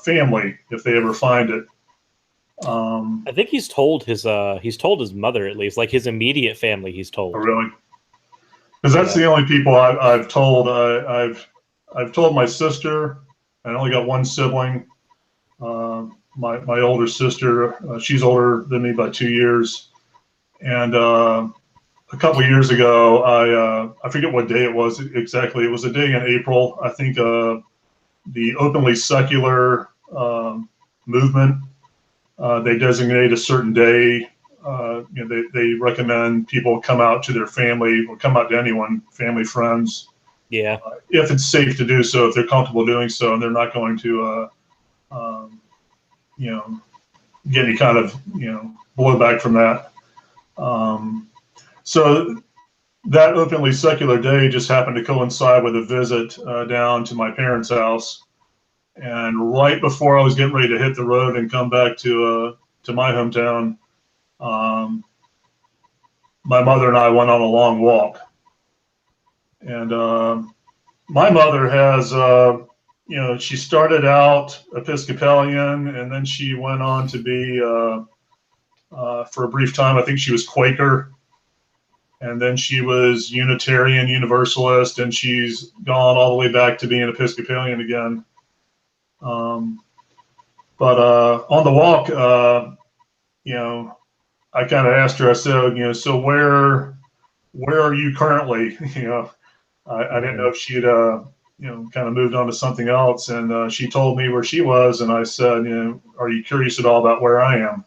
family if they ever find it. I think he's told his mother, at least, like his immediate family. He's told. Oh, really? Because that's the only people I've told. I've told my sister. I only got one sibling. My older sister. She's older than me by 2 years. And a couple of years ago, I forget what day it was exactly. It was a day in April. I think the openly secular movement. They designate a certain day. You know, they recommend people come out to their family or come out to anyone, family, friends. Yeah. If it's safe to do so, if they're comfortable doing so, and they're not going to, you know, get any kind of, you know, blowback from that. So that openly secular day just happened to coincide with a visit down to my parents' house. And right before I was getting ready to hit the road and come back to my hometown, my mother and I went on a long walk. And my mother has, you know, she started out Episcopalian, and then she went on to be, for a brief time, I think she was Quaker. And then she was Unitarian Universalist, and she's gone all the way back to being Episcopalian again. But on the walk, you know, I kind of asked her, I said, you know, so where are you currently? You know, I didn't know if she'd, you know, kind of moved on to something else. And she told me where she was. And I said, you know, are you curious at all about where I am?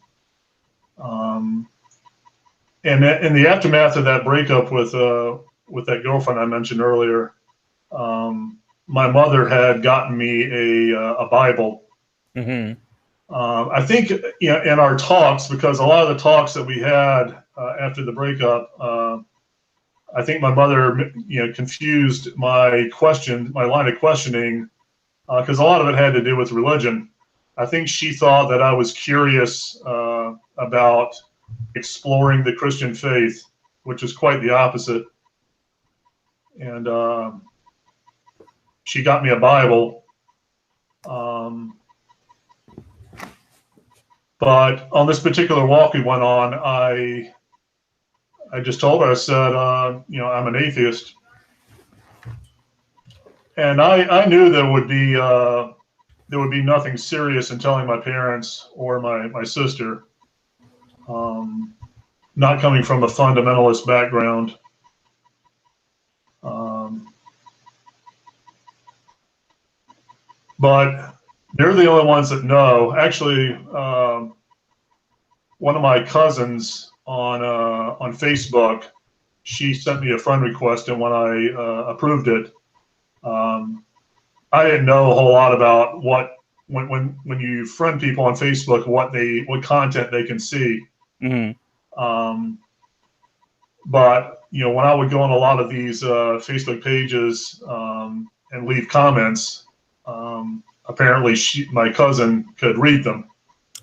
And in the aftermath of that breakup with that girlfriend I mentioned earlier, my mother had gotten me a Bible. Mm-hmm. I think, you know, in our talks, because a lot of the talks that we had after the breakup, I think my mother, you know, confused my line of questioning, because a lot of it had to do with religion. I think she thought that I was curious about exploring the Christian faith, which is quite the opposite. And she got me a Bible. But on this particular walk we went on, I just told her, I said, you know, I'm an atheist. And I knew there would be nothing serious in telling my parents or my sister. not coming from a fundamentalist background. But they're the only ones that know. Actually, one of my cousins on Facebook, she sent me a friend request, and when I approved it, I didn't know a whole lot about when you friend people on Facebook, what content they can see. Mm-hmm. But when I would go on a lot of these Facebook pages and leave comments, apparently my cousin could read them.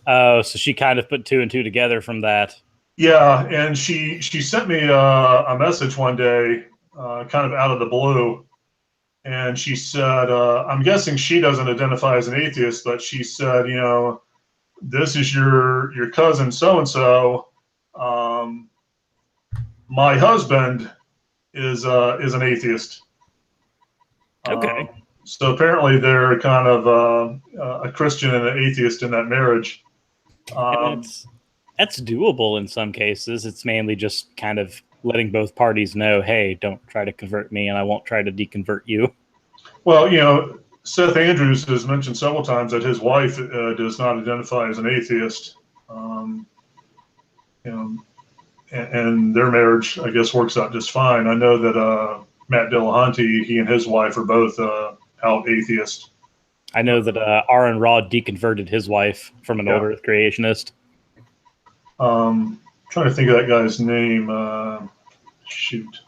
Oh, so she kind of put two and two together from that. Yeah, and she sent me a message one day, kind of out of the blue, and she said, I'm guessing she doesn't identify as an atheist, but she said, this is your cousin so and so. My husband is an atheist. Okay. So apparently they're kind of a Christian and an atheist in that marriage. And that's doable in some cases. It's mainly just kind of letting both parties know, hey, don't try to convert me and I won't try to deconvert you. Well, Seth Andrews has mentioned several times that his wife does not identify as an atheist. And their marriage, I guess, works out just fine. I know that Matt Dillahunty, he and his wife are both out atheist. I know that Aaron Raw deconverted his wife from an older creationist. Trying to think of that guy's name. Shoot.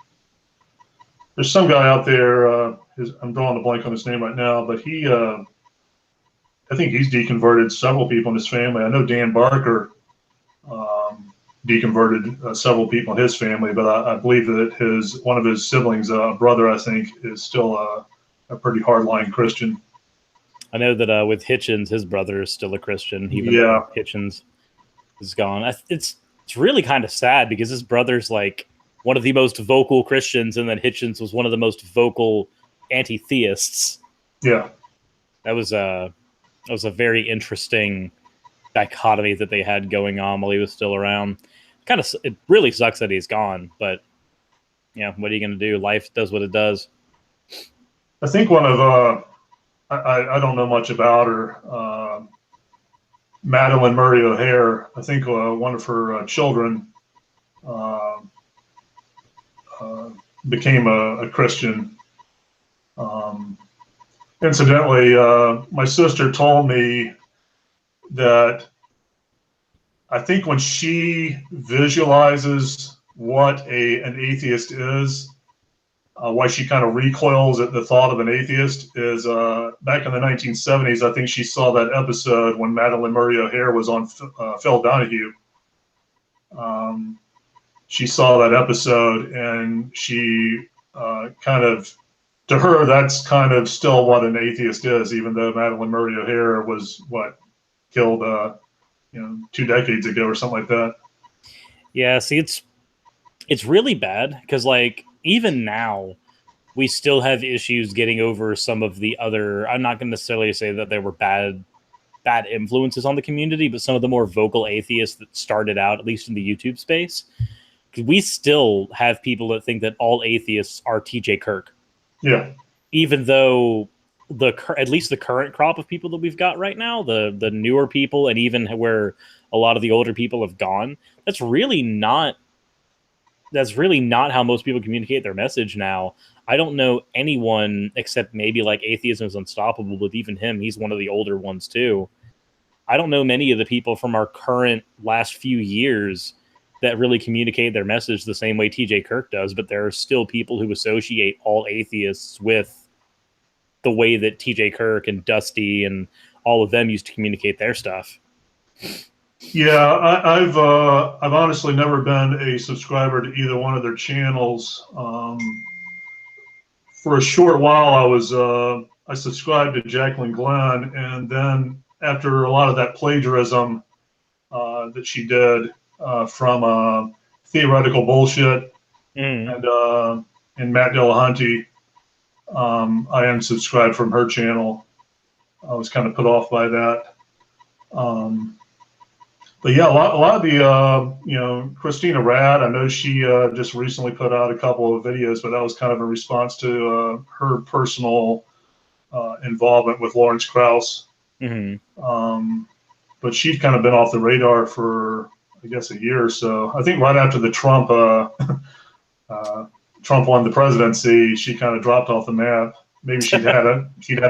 There's some guy out there, I'm drawing a blank on his name right now, but I think he's deconverted several people in his family. I know Dan Barker deconverted several people in his family, but I believe that one of his siblings, brother, I think, is still a pretty hardline Christian. I know that with Hitchens, his brother is still a Christian, even though Hitchens is gone. It's really kind of sad because his brother's like one of the most vocal Christians, and then Hitchens was one of the most vocal anti-theists. Yeah, that was a very interesting dichotomy that they had going on while he was still around. It really sucks that he's gone, but what are you going to do? Life does what it does. I think one of I don't know much about her. Madeline Murray O'Hare. I think one of her children became a Christian. Incidentally, my sister told me that I think when she visualizes what an atheist is, why she kind of recoils at the thought of an atheist is back in the 1970s, I think she saw that episode when Madeline Murray O'Hare was on Phil Donahue. She saw that episode and she to her, that's kind of still what an atheist is, even though Madeline Murray O'Hare was killed 2 decades ago or something like that. Yeah, see, it's really bad because even now we still have issues getting over some of the other. I'm not going to necessarily say that there were bad influences on the community, but some of the more vocal atheists that started out, at least in the YouTube space, we still have people that think that all atheists are TJ Kirk. Yeah. Even though at least the current crop of people that we've got right now, the newer people, and even where a lot of the older people have gone, that's really not how most people communicate their message now. I don't know anyone except maybe Atheism is Unstoppable, but even him, he's one of the older ones too. I don't know many of the people from our current last few years that really communicate their message the same way TJ Kirk does, but there are still people who associate all atheists with the way that TJ Kirk and Dusty and all of them used to communicate their stuff. Yeah, I've honestly never been a subscriber to either one of their channels. For a short while, I subscribed to Jacqueline Glenn, and then after a lot of that plagiarism that she did from Theoretical Bullshit and Matt Dillahunty, I unsubscribed from her channel. I was kind of put off by that. But yeah, a lot of the, Christina Rad, I know she just recently put out a couple of videos, but that was kind of a response to her personal involvement with Lawrence Krauss. But she'd kind of been off the radar for, I guess, a year or so. I think right after the Trump won the presidency, she kind of dropped off the map. Maybe she'd had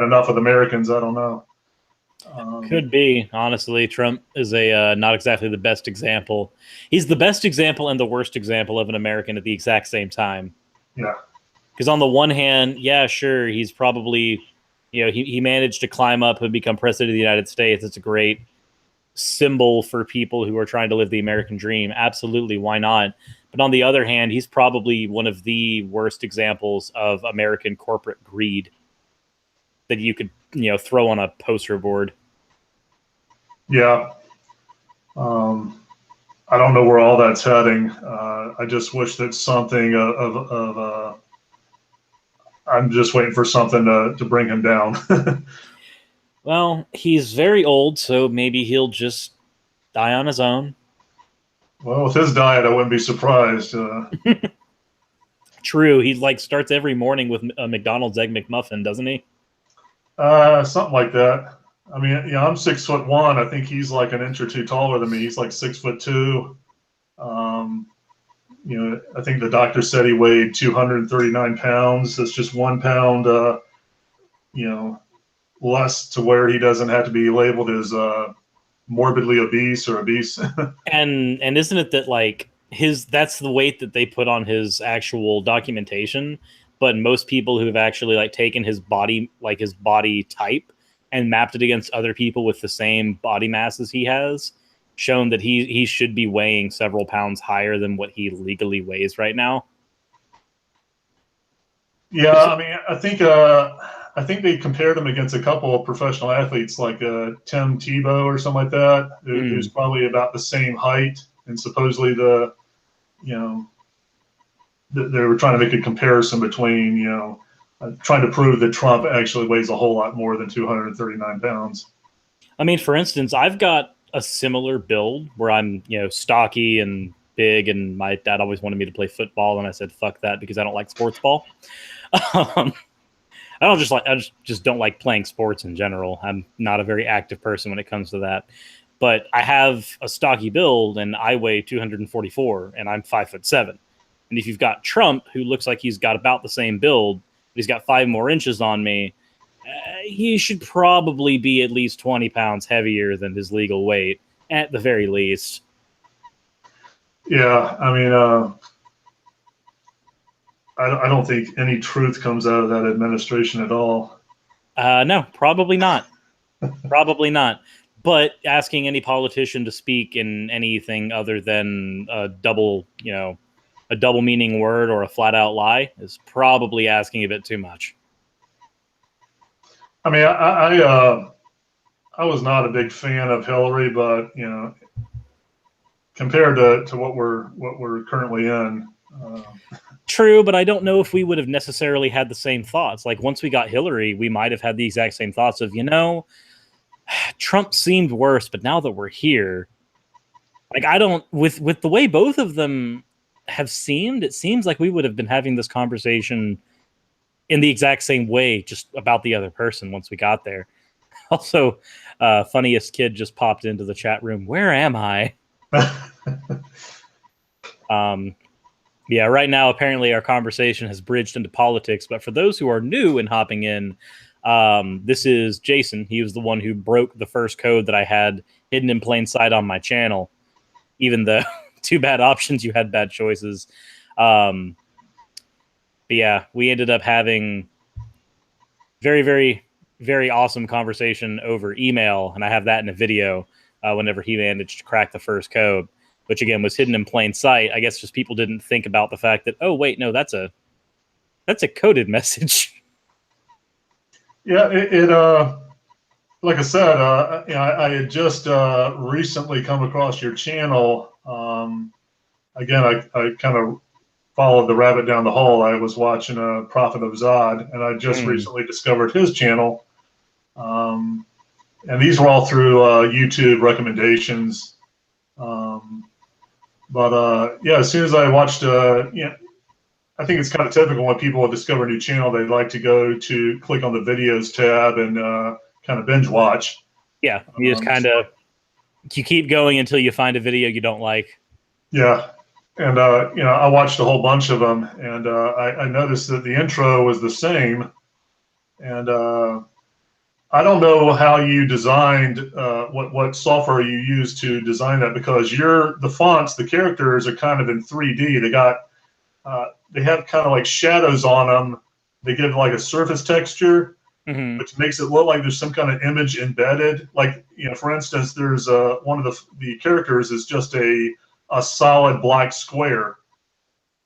enough with Americans. I don't know. Could be. Honestly, Trump is a not exactly the best example. He's the best example and the worst example of an American at the exact same time. Yeah. Because on the one hand, yeah, sure, he's probably, he managed to climb up and become president of the United States. It's a great symbol for people who are trying to live the American dream. Absolutely, why not? But on the other hand, he's probably one of the worst examples of American corporate greed that you could, throw on a poster board. Yeah. I don't know where all that's heading. I just wish that something I'm just waiting for something to bring him down. Well, he's very old, so maybe he'll just die on his own. Well, with his diet, I wouldn't be surprised. True. He starts every morning with a McDonald's Egg McMuffin, doesn't he? Something like that. I mean, I'm 6'1". I think he's like an inch or two taller than me. He's like 6'2". I think the doctor said he weighed 239 pounds. That's just 1 pound, less to where he doesn't have to be labeled as morbidly obese or obese. and isn't it that that's the weight that they put on his actual documentation? But most people who have actually taken his body, his body type, and mapped it against other people with the same body mass as he has, shown that he should be weighing several pounds higher than what he legally weighs right now. Yeah, I mean, I think they compared him against a couple of professional athletes like Tim Tebow or something like that, who's probably about the same height, and supposedly they were trying to make a comparison between, trying to prove that Trump actually weighs a whole lot more than 239 pounds. I mean, for instance, I've got a similar build where I'm, stocky and big, and my dad always wanted me to play football, and I said, fuck that, because I don't like sports ball. I just don't like playing sports in general. I'm not a very active person when it comes to that. But I have a stocky build, and I weigh 244, and I'm 5'7". And if you've got Trump, who looks like he's got about the same build, but he's got 5 more inches on me, he should probably be at least 20 pounds heavier than his legal weight, at the very least. Yeah, I mean, I don't think any truth comes out of that administration at all. No, probably not. Probably not. But asking any politician to speak in anything other than a double meaning word or a flat out lie is probably asking a bit too much. I mean, I was not a big fan of Hillary, but compared to what we're currently in. True, but I don't know if we would have necessarily had the same thoughts. Once we got Hillary, we might have had the exact same thoughts of, Trump seemed worse, but now that we're here, with the way both of them have seemed, it seems like we would have been having this conversation in the exact same way, just about the other person once we got there. Also, funniest kid just popped into the chat room. Where am I? Yeah, right now, apparently our conversation has bridged into politics. But for those who are new and hopping in, this is Jason. He was the one who broke the first code that I had hidden in plain sight on my channel. Even though, too bad options, you had bad choices. But yeah, we ended up having very, very, very awesome conversation over email. And I have that in a video whenever he managed to crack the first code, which again was hidden in plain sight. I guess just people didn't think about the fact that, oh, wait, no, that's a coded message. Yeah, it like I said, I had just recently come across your channel. Again, I kind of followed the rabbit down the hole. I was watching Prophet of Zod, and I just recently discovered his channel. And these were all through YouTube recommendations. Yeah, as soon as I watched, I think it's kind of typical when people discover a new channel, they like to go to click on the videos tab and kind of binge watch. Yeah, you just kind of you keep going until you find a video you don't like. Yeah, and I watched a whole bunch of them, and I noticed that the intro was the same, and I don't know how you designed what software you used to design that, because the fonts, the characters are kind of in 3D. They have kind of like shadows on them. They give like a surface texture, which makes it look like there's some kind of image embedded. Like, for instance, there's one of the characters is just a solid black square.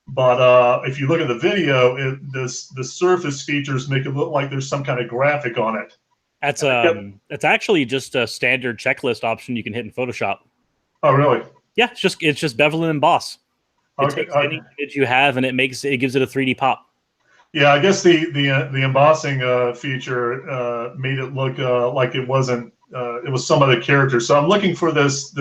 But if you look at the video, the surface features make it look like there's some kind of graphic on it. That's actually just a standard checklist option you can hit in Photoshop. Oh, really? Yeah, it's just bevel and emboss. It takes any image you have and it gives it a 3D pop. Yeah, I guess the embossing feature made it look like it wasn't. It was some other character. So I'm looking for this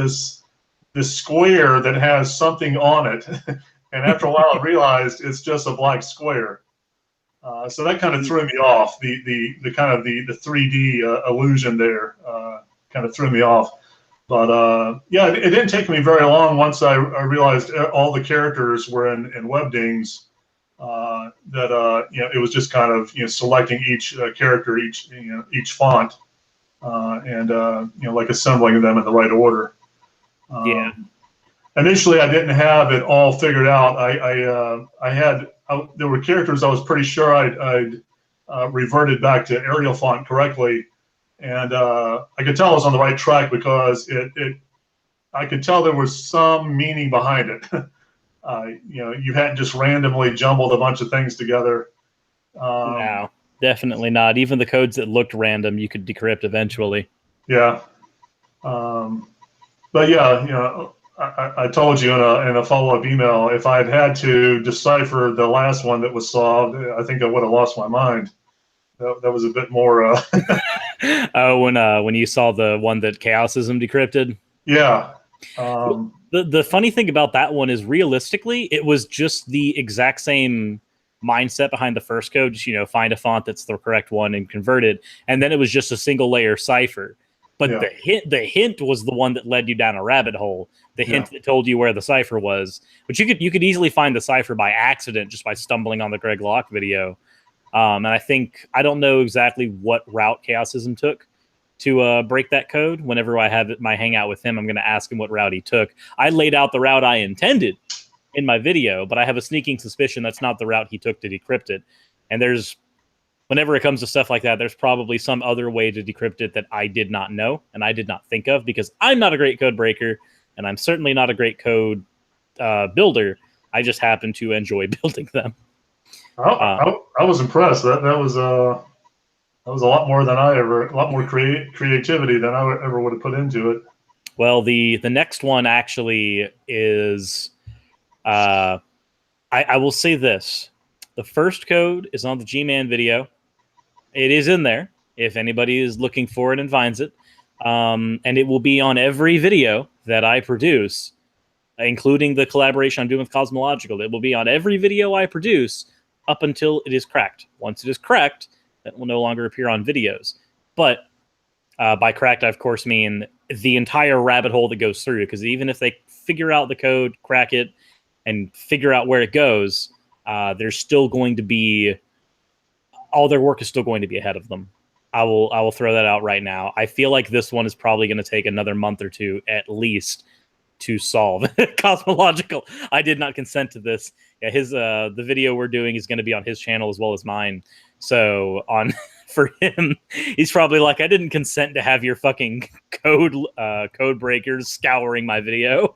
square that has something on it, and after a while I realized it's just a black square. So that kind of threw me off. The kind of the 3D illusion there kind of threw me off. But yeah, it didn't take me very long once I realized all the characters were in Webdings. It was just kind of selecting each character, each font, and like assembling them in the right order. Yeah. Initially, I didn't have it all figured out. There were characters I was pretty sure I'd reverted back to Arial font correctly, and I could tell I was on the right track because I could tell there was some meaning behind it. You hadn't just randomly jumbled a bunch of things together. No, definitely not. Even the codes that looked random, you could decrypt eventually. Yeah. But yeah, I told you in a follow-up email, if I'd had to decipher the last one that was solved, I think I would have lost my mind. That was a bit more. Oh, when you saw the one that Chaosism decrypted? Yeah. The funny thing about that one is, realistically, it was just the exact same mindset behind the first code. Just, find a font that's the correct one and convert it, and then it was just a single layer cipher. But the hint was the one that led you down a rabbit hole. The hint that told you where the cipher was, but you could easily find the cipher by accident just by stumbling on the Greg Locke video. And I don't know exactly what route Chaosism took to break that code. Whenever I have my hangout with him, I'm going to ask him what route he took. I laid out the route I intended in my video, but I have a sneaking suspicion that's not the route he took to decrypt it. And whenever it comes to stuff like that, there's probably some other way to decrypt it that I did not know and I did not think of, because I'm not a great code breaker and I'm certainly not a great code builder. I just happen to enjoy building them. I was impressed. That was a lot more than a lot more creativity than I ever would have put into it. Well, the next one actually is, I will say this: the first code is on the G-Man video. It is in there if anybody is looking for it and finds it, and it will be on every video that I produce, including the collaboration I'm doing with Cosmological. It will be on every video I produce up until it is cracked. Once it is cracked, that will no longer appear on videos. But by cracked, I of course mean the entire rabbit hole that goes through, because even if they figure out the code, crack it, and figure out where it goes, there's still going to be, all their work is still going to be ahead of them. I will throw that out right now. I feel like this one is probably going to take another month or two at least to solve. Cosmological, I did not consent to this. Yeah, the video we're doing is going to be on his channel as well as mine. So for him, he's probably like, I didn't consent to have your fucking code breakers scouring my video.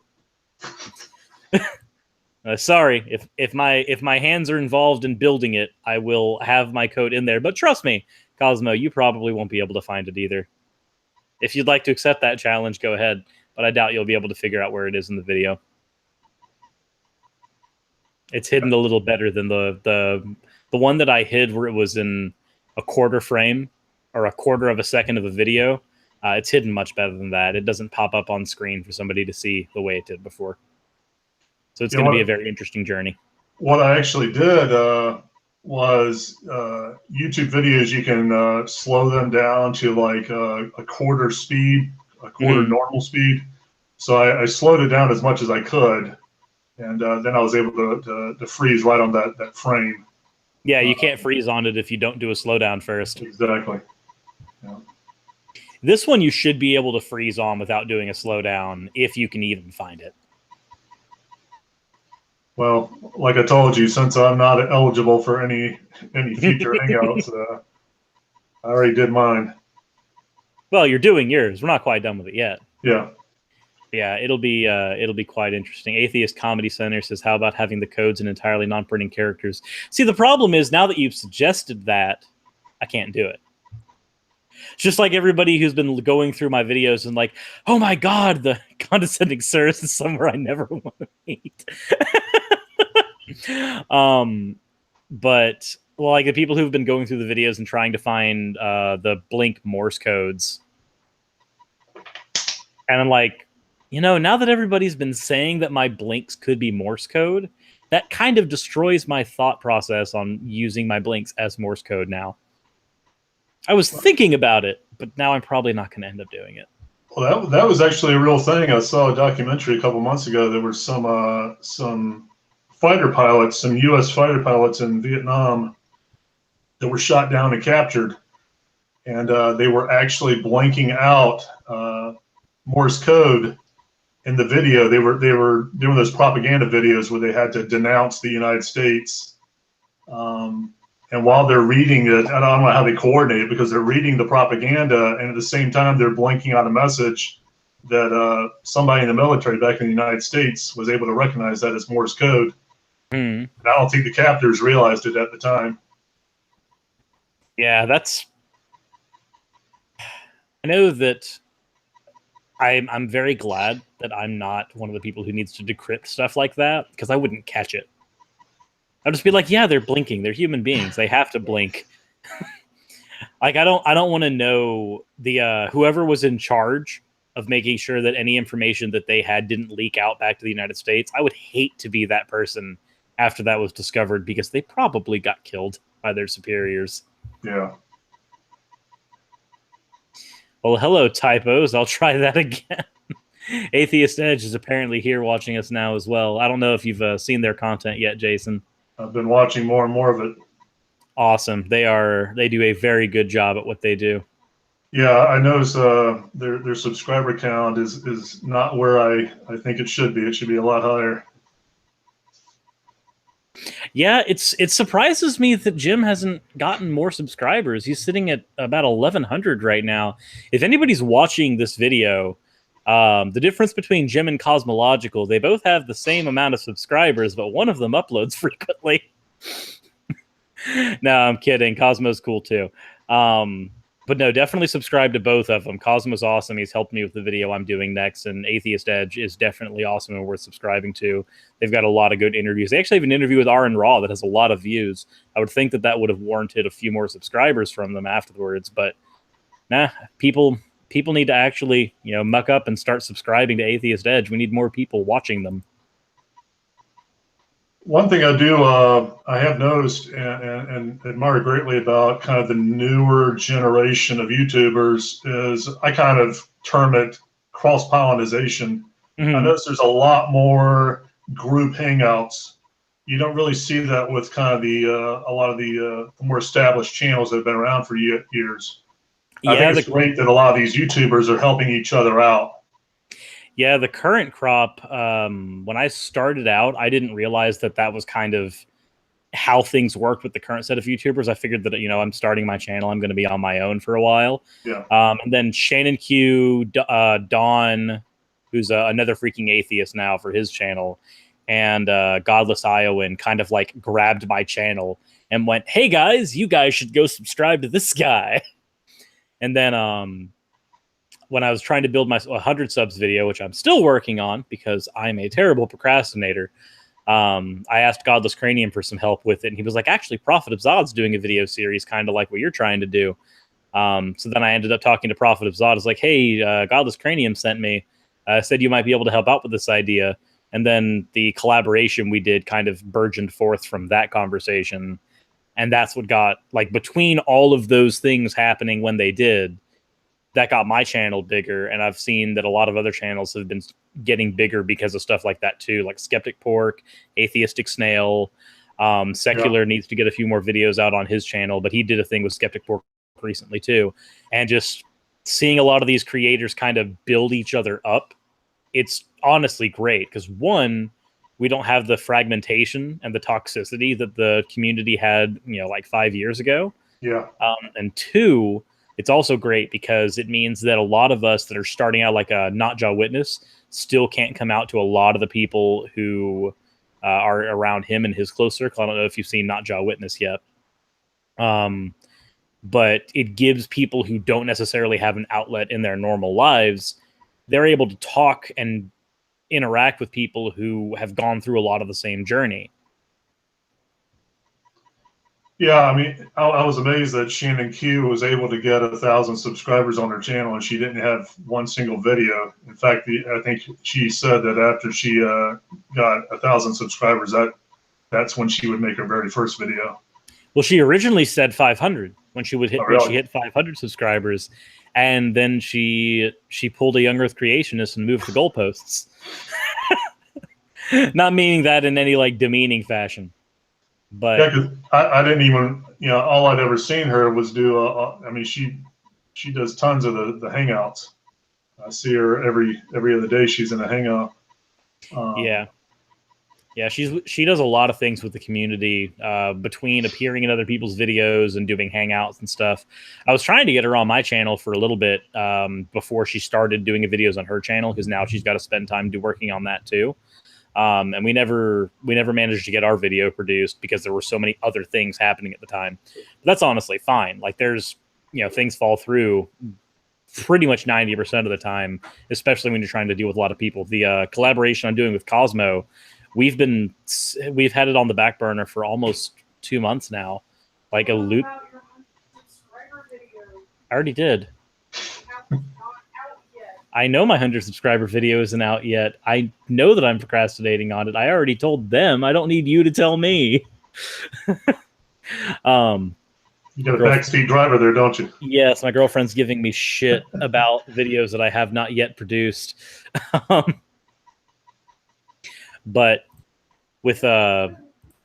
Sorry, if my hands are involved in building it, I will have my code in there. But trust me, Cosmo, you probably won't be able to find it either. If you'd like to accept that challenge, go ahead. But I doubt you'll be able to figure out where it is in the video. It's hidden a little better than the one that I hid, where it was in a quarter frame or a quarter of a second of a video. It's hidden much better than that. It doesn't pop up on screen for somebody to see the way it did before. So it's going to be a very interesting journey. What I actually did was YouTube videos. You can slow them down to like a quarter speed, a quarter normal speed. So I slowed it down as much as I could, and then I was able to freeze right on that frame. Yeah, you can't freeze on it if you don't do a slowdown first. Exactly. Yeah. This one you should be able to freeze on without doing a slowdown if you can even find it. Well, like I told you, since I'm not eligible for any future Hangouts, I already did mine. Well, you're doing yours. We're not quite done with it yet. Yeah. Yeah, it'll be quite interesting. Atheist Comedy Center says, "How about having the codes and entirely non-printing characters?" See, the problem is now that you've suggested that, I can't do it. It's just like everybody who's been going through my videos and like, oh my god, the condescending Suris is somewhere I never want to meet. But well, like the people who've been going through the videos and trying to find the Blink Morse codes, and I'm like, now that everybody's been saying that my blinks could be Morse code, that kind of destroys my thought process on using my blinks as Morse code now. I was thinking about it, but now I'm probably not going to end up doing it. Well, that was actually a real thing. I saw a documentary a couple months ago. There were some fighter pilots, some U.S. fighter pilots in Vietnam that were shot down and captured, and they were actually blanking out Morse code in the video. They were doing those propaganda videos where they had to denounce the United States. And while they're reading it, I don't know how they coordinate it because they're reading the propaganda, and at the same time they're blanking out a message that somebody in the military back in the United States was able to recognize that as Morse code. And I don't think the captors realized it at the time. Yeah, I know that I'm very glad that I'm not one of the people who needs to decrypt stuff like that, because I wouldn't catch it. I'd just be like, yeah, they're blinking. They're human beings. They have to blink. Like, I don't want to know the whoever was in charge of making sure that any information that they had didn't leak out back to the United States. I would hate to be that person after that was discovered, because they probably got killed by their superiors. Yeah. Well, hello, typos. I'll try that again. Atheist Edge is apparently here watching us now as well. I don't know if you've seen their content yet, Jason. I've been watching more and more of it. Awesome. They do a very good job at what they do. Yeah, I notice their subscriber count is not where I think it should be. It should be a lot higher. Yeah, it surprises me that Jim hasn't gotten more subscribers. He's sitting at about 1,100 right now. If anybody's watching this video, the difference between Jim and Cosmological, they both have the same amount of subscribers, but one of them uploads frequently. No, I'm kidding. Cosmo's cool too. But no, definitely subscribe to both of them. Cosmo's awesome. He's helped me with the video I'm doing next, and Atheist Edge is definitely awesome and worth subscribing to. They've got a lot of good interviews. They actually have an interview with Aaron Raw that has a lot of views. I would think that would have warranted a few more subscribers from them afterwards, but nah, people need to actually, muck up and start subscribing to Atheist Edge. We need more people watching them. One thing I have noticed and admire greatly about kind of the newer generation of YouTubers is I kind of term it cross-pollination. I notice there's a lot more group hangouts. You don't really see that with kind of a lot of the more established channels that have been around for years. Yeah, I think it's great that a lot of these YouTubers are helping each other out. Yeah, the current crop, when I started out, I didn't realize that was kind of how things worked with the current set of YouTubers. I figured that, I'm starting my channel. I'm going to be on my own for a while. Yeah. And then Shannon Q, Don, who's another freaking atheist now for his channel, and Godless Iowan kind of like grabbed my channel and went, hey guys, you guys should go subscribe to this guy. And then when I was trying to build my 100 subs video, which I'm still working on because I'm a terrible procrastinator, I asked Godless Cranium for some help with it. And he was like, actually, Prophet of Zod's doing a video series kind of like what you're trying to do. So then I ended up talking to Prophet of Zod. I was like, hey, Godless Cranium sent me. Said you might be able to help out with this idea. And then the collaboration we did kind of burgeoned forth from that conversation. And that's what got, like, between all of those things happening when they did, that got my channel bigger. And I've seen that a lot of other channels have been getting bigger because of stuff like that too, like Skeptic Pork, Atheistic Snail. Secular needs to get a few more videos out on his channel, but he did a thing with Skeptic Pork recently too. And just seeing a lot of these creators kind of build each other up, it's honestly great because, one, we don't have the fragmentation and the toxicity that the community had, like 5 years ago. Yeah. And two, it's also great because it means that a lot of us that are starting out like a Not Jaw Witness still can't come out to a lot of the people who are around him and his close circle. I don't know if you've seen Not Jaw Witness yet. But it gives people who don't necessarily have an outlet in their normal lives, they're able to talk and interact with people who have gone through a lot of the same journey. Yeah, I mean, I was amazed that Shannon Q was able to get 1,000 subscribers on her channel, and she didn't have one single video. In fact, I think she said that after she got 1,000 subscribers, that's when she would make her very first video. Well, she originally said 500 when she would hit really? when she hit 500 subscribers, and then she pulled a Young Earth creationist and moved the goalposts. Not meaning that in any like demeaning fashion. But yeah, because I didn't even, all I'd ever seen her was do. I mean, she does tons of the hangouts. I see her every other day. She's in a hangout. Yeah, she does a lot of things with the community, between appearing in other people's videos and doing hangouts and stuff. I was trying to get her on my channel for a little bit before she started doing videos on her channel, because now she's got to spend time working on that too. And we never managed to get our video produced because there were so many other things happening at the time. But that's honestly fine. Like, there's, things fall through pretty much 90% of the time, especially when you're trying to deal with a lot of people. The collaboration I'm doing with Cosmo, we've had it on the back burner for almost 2 months now. Like, a loop. I already did. I know my 100 subscriber video isn't out yet. I know that I'm procrastinating on it. I already told them. I don't need you to tell me. You got a backseat driver there, don't you? Yes, my girlfriend's giving me shit about videos that I have not yet produced. But with a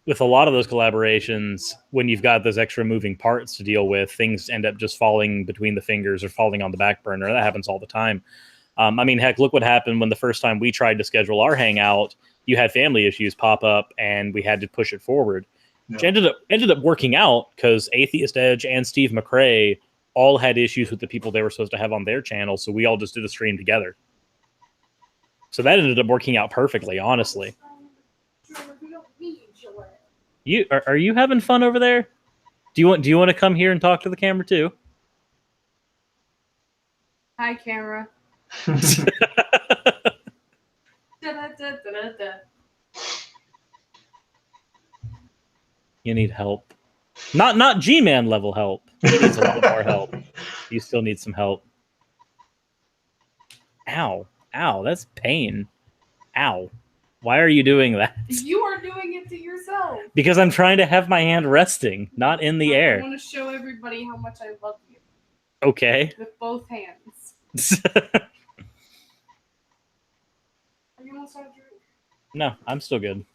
lot of those collaborations, when you've got those extra moving parts to deal with, things end up just falling between the fingers or falling on the back burner. That happens all the time. I mean, heck, look what happened when the first time we tried to schedule our hangout. You had family issues pop up, and we had to push it forward. Yeah. Which ended up working out because Atheist Edge and Steve McRae all had issues with the people they were supposed to have on their channel, so we all just did a stream together. So that ended up working out perfectly, honestly. Are you having fun over there? Do you want to come here and talk to the camera too? Hi, camera. You need help. Not G-Man level help. He needs a lot more help. You still need some help. Ow. Ow, that's pain. Ow. Why are you doing that? You are doing it to yourself. Because I'm trying to have my hand resting, not in the air. I want to show everybody how much I love you. Okay. With both hands. Are you almost out of drink? No, I'm still good.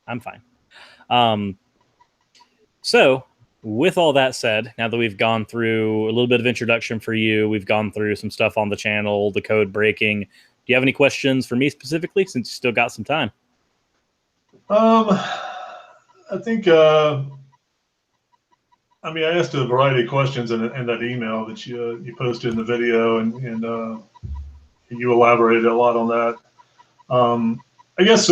I'm fine. So, with all that said, now that we've gone through a little bit of introduction for you, we've gone through some stuff on the channel, the code breaking. Do you have any questions for me specifically, since you still got some time? I think, I asked a variety of questions in that email that you posted in the video, and you elaborated a lot on that. I guess,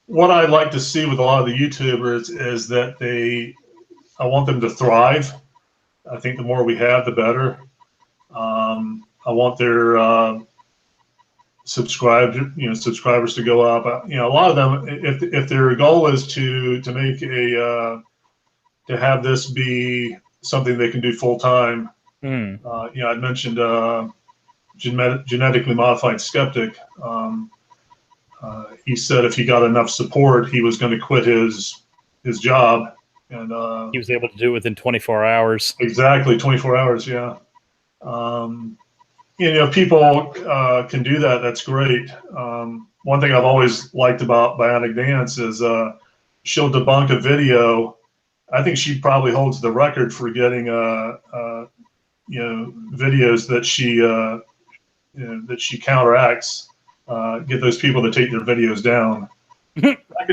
what I'd like to see with a lot of the YouTubers is that I want them to thrive. I think the more we have, the better. I want their subscribers to go up. A lot of them, if their goal is to make to have this be something they can do full time, Hmm. I'd mentioned genetically modified skeptic. He said if he got enough support, he was going to quit his job. And He was able to do it within 24 hours. exactly 24 hours. Yeah. People can do that. That's great. One thing I've always liked about Bionic Dance is she'll debunk a video. I think she probably holds the record for getting videos that she counteracts. Get those people to take their videos down.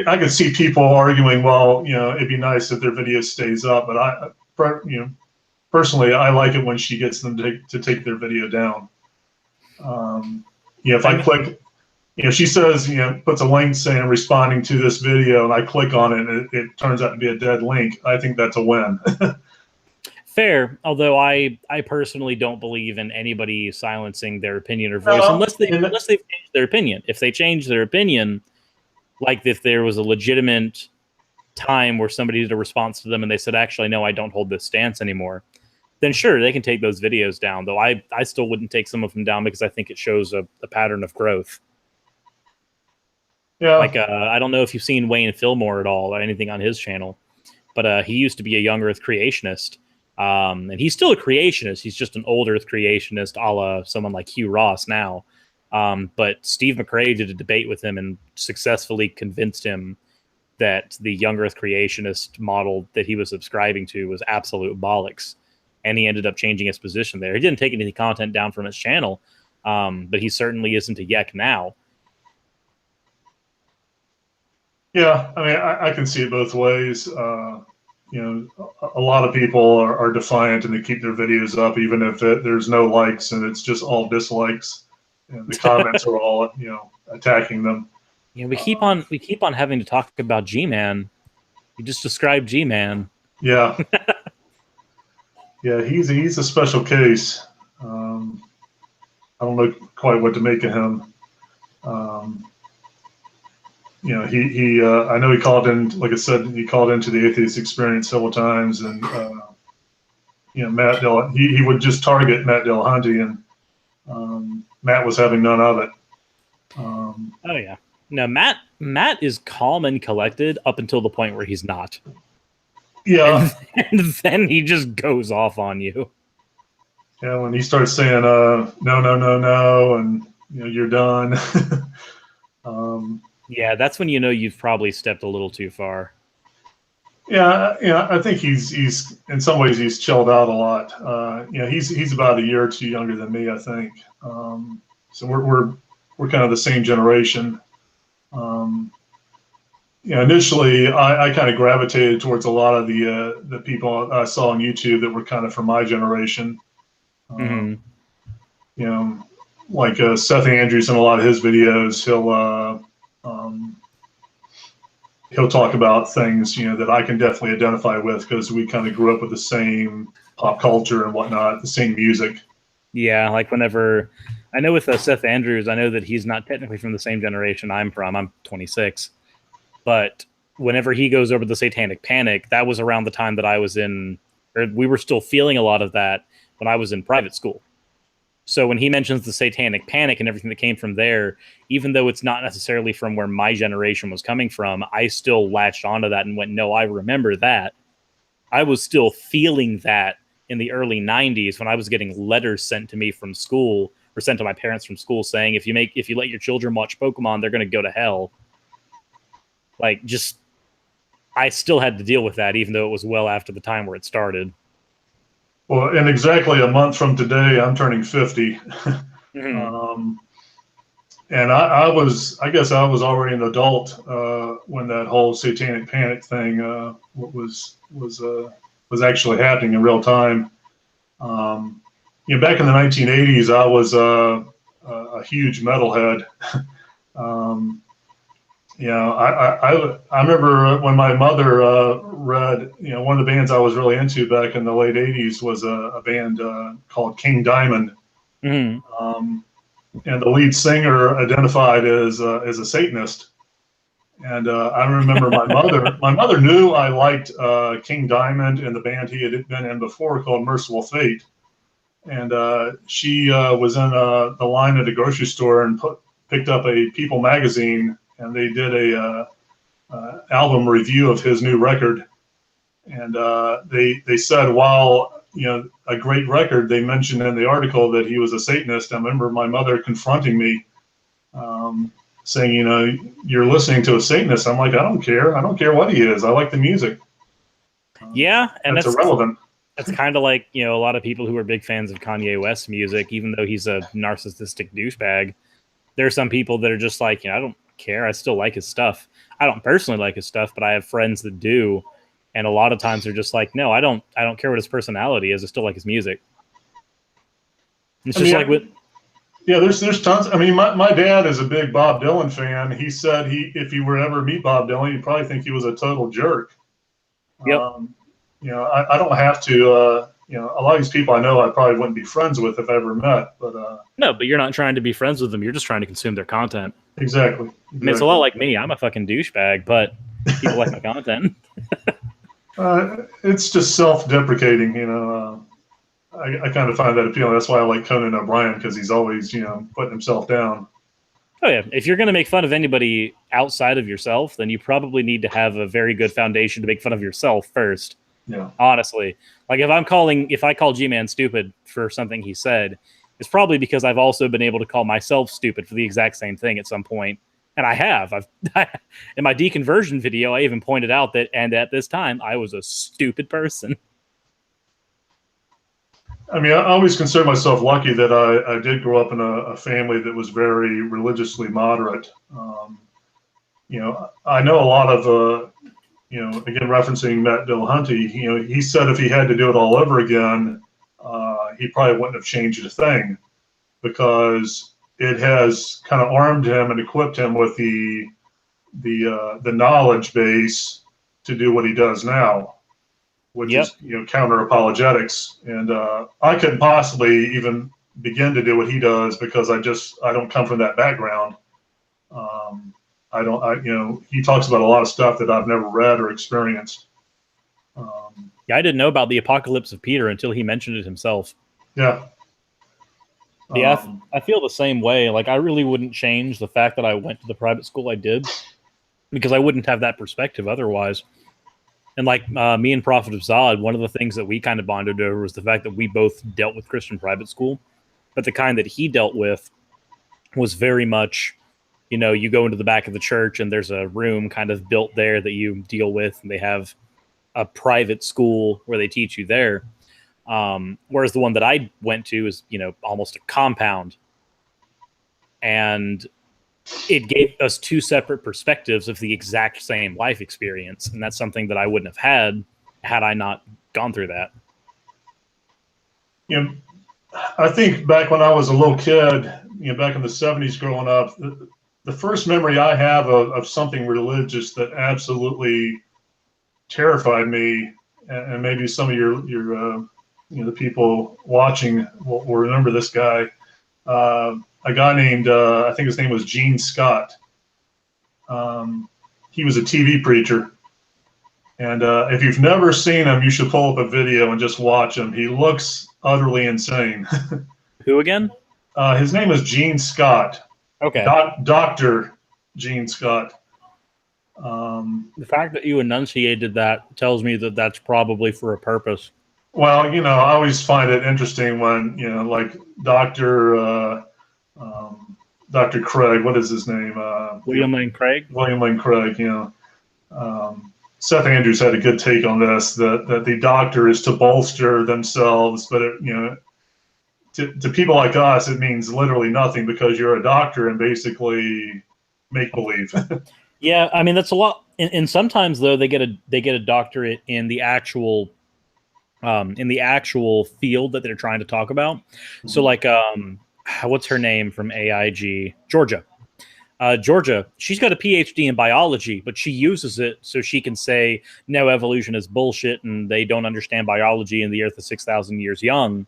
I could see people arguing, well, it'd be nice if their video stays up, but personally, I like it when she gets them to take their video down. If I click, she says, puts a link saying responding to this video, and I click on it, and it turns out to be a dead link. I think that's a win. Fair, although I personally don't believe in anybody silencing their opinion or voice unless they've changed their opinion. If they change their opinion, like if there was a legitimate time where somebody did a response to them and they said, actually, no, I don't hold this stance anymore, then sure, they can take those videos down. Though I still wouldn't take some of them down because I think it shows a pattern of growth. Yeah. Like, I don't know if you've seen Wayne Fillmore at all or anything on his channel, but he used to be a young Earth creationist. And he's still a creationist. He's just an old Earth creationist, a la someone like Hugh Ross now. But Steve McRae did a debate with him and successfully convinced him that the young Earth creationist model that he was subscribing to was absolute bollocks. And he ended up changing his position there. He didn't take any content down from his channel, but he certainly isn't a yek now. Yeah, I mean, I can see it both ways. A lot of people are defiant and they keep their videos up, even if there's no likes and it's just all dislikes, and the comments are all attacking them. Yeah, we keep on having to talk about G-Man. You just described G-Man. Yeah, yeah, he's a special case. I don't know quite what to make of him. I know he called in, like I said, he called into the Atheist Experience several times, and Matt he would just target Matt Dillahunty, and Matt was having none of it. Oh yeah, no, Matt is calm and collected up until the point where he's not. Yeah, and then he just goes off on you. Yeah, when he starts saying no, no, no, no, and you're done. Yeah, that's when you've probably stepped a little too far. Yeah, I think he's in some ways he's chilled out a lot. He's about a year or two younger than me, I think. So we're kind of the same generation. Initially I kind of gravitated towards a lot of the people I saw on YouTube that were kind of from my generation. Like Seth Andrews in a lot of his videos, he'll talk about things that I can definitely identify with because we kind of grew up with the same pop culture and whatnot, the same music. Yeah, like whenever I know with Seth Andrews, I know that he's not technically from the same generation I'm from. I'm 26, but whenever he goes over the Satanic Panic, that was around the time that I was we were still feeling a lot of that when I was in private school. So when he mentions the Satanic Panic and everything that came from there, even though it's not necessarily from where my generation was coming from, I still latched onto that and went, no, I remember that. I was still feeling that in the early 90s when I was getting letters sent to me from school or sent to my parents from school saying, if you let your children watch Pokemon, they're going to go to hell. Like, I still had to deal with that, even though it was well after the time where it started. Well, in exactly a month from today, I'm turning 50. Mm-hmm. And I guess I was already an adult when that whole Satanic Panic thing was actually happening in real time. Back in the 1980s, I was a huge metalhead. I remember when my mother read, one of the bands I was really into back in the late 80s was a band called King Diamond. Mm-hmm. And the lead singer identified as a Satanist. And I remember my mother knew I liked King Diamond and the band he had been in before called Merciful Fate. and she was in the line at a grocery store and picked up a People magazine, and they did a album review of his new record. And they said, while a great record, they mentioned in the article that he was a Satanist. I remember my mother confronting me, saying, you're listening to a Satanist. I'm like, I don't care. I don't care what he is. I like the music. Yeah, and that's irrelevant. That's kind of like, a lot of people who are big fans of Kanye West's music, even though he's a narcissistic douchebag. There are some people that are just like, I don't care. I still like his stuff. I don't personally like his stuff, but I have friends that do. And a lot of times they're just like, no, I don't care what his personality is. I still like his music. It's just like with... Yeah, there's tons. I mean, my dad is a big Bob Dylan fan. He said if he were to ever meet Bob Dylan, he'd probably think he was a total jerk. Yep. I don't have to, a lot of these people I know I probably wouldn't be friends with if I ever met. But no, but you're not trying to be friends with them. You're just trying to consume their content. Exactly. I mean, it's a lot like me. I'm a fucking douchebag, but people like my content. It's just self-deprecating, I kind of find that appealing. That's why I like Conan O'Brien, because he's always, putting himself down. Oh, yeah. If you're going to make fun of anybody outside of yourself, then you probably need to have a very good foundation to make fun of yourself first. Yeah. Honestly. Like, if I call G-Man stupid for something he said, it's probably because I've also been able to call myself stupid for the exact same thing at some point. And I have. In my deconversion video, I even pointed out that, and at this time, I was a stupid person. I mean, I always consider myself lucky that I did grow up in a family that was very religiously moderate. I know a lot of, again, referencing Matt Dillahunty, he said if he had to do it all over again, he probably wouldn't have changed a thing, because it has kind of armed him and equipped him with the knowledge base to do what he does now, which is counter apologetics. And I couldn't possibly even begin to do what he does, because I don't come from that background. He talks about a lot of stuff that I've never read or experienced. I didn't know about the apocalypse of Peter until he mentioned it himself. Yeah. Yeah, I feel the same way. Like, I really wouldn't change the fact that I went to the private school I did, because I wouldn't have that perspective otherwise. And like me and Prophet of Zod, one of the things that we kind of bonded over was the fact that we both dealt with Christian private school, but the kind that he dealt with was very much, you go into the back of the church and there's a room kind of built there that you deal with, and they have a private school where they teach you there. Whereas the one that I went to is, almost a compound. And it gave us two separate perspectives of the exact same life experience. And that's something that I wouldn't have had I not gone through that. I think back when I was a little kid, back in the 70s growing up, the first memory I have of something religious that absolutely terrified me, and maybe some of your the people watching will remember this guy. A guy named, I think his name was Gene Scott. He was a TV preacher. And if you've never seen him, you should pull up a video and just watch him. He looks utterly insane. Who again? His name is Gene Scott. Okay. Dr. Gene Scott. The fact that you enunciated that tells me that that's probably for a purpose. Well, I always find it interesting when, like Dr. Craig, what is his name? William Lane Craig? William Lane Craig, Seth Andrews had a good take on this, that the doctor is to bolster themselves, but, to people like us, it means literally nothing, because you're a doctor and basically make believe. Yeah, I mean, that's a lot. And sometimes, though, they get a doctorate in the actual field that they're trying to talk about. Mm-hmm. So, like, what's her name from AIG? Georgia. Georgia, she's got a PhD in biology, but she uses it so she can say, no, evolution is bullshit and they don't understand biology and the Earth is 6,000 years young.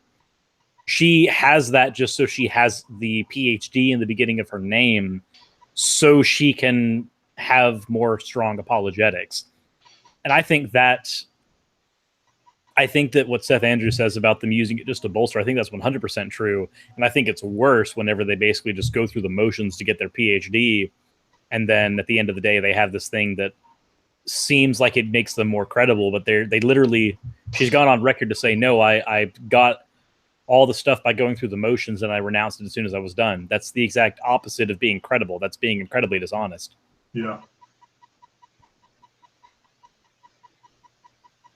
She has that just so she has the PhD in the beginning of her name so she can have more strong apologetics. And I think that I think that what Seth Andrews says about them using it just to bolster, I think that's 100% true. And I think it's worse whenever they basically just go through the motions to get their PhD. And then at the end of the day, they have this thing that seems like it makes them more credible. But they literally, she's gone on record to say, no, I got all the stuff by going through the motions and I renounced it as soon as I was done. That's the exact opposite of being credible. That's being incredibly dishonest. Yeah.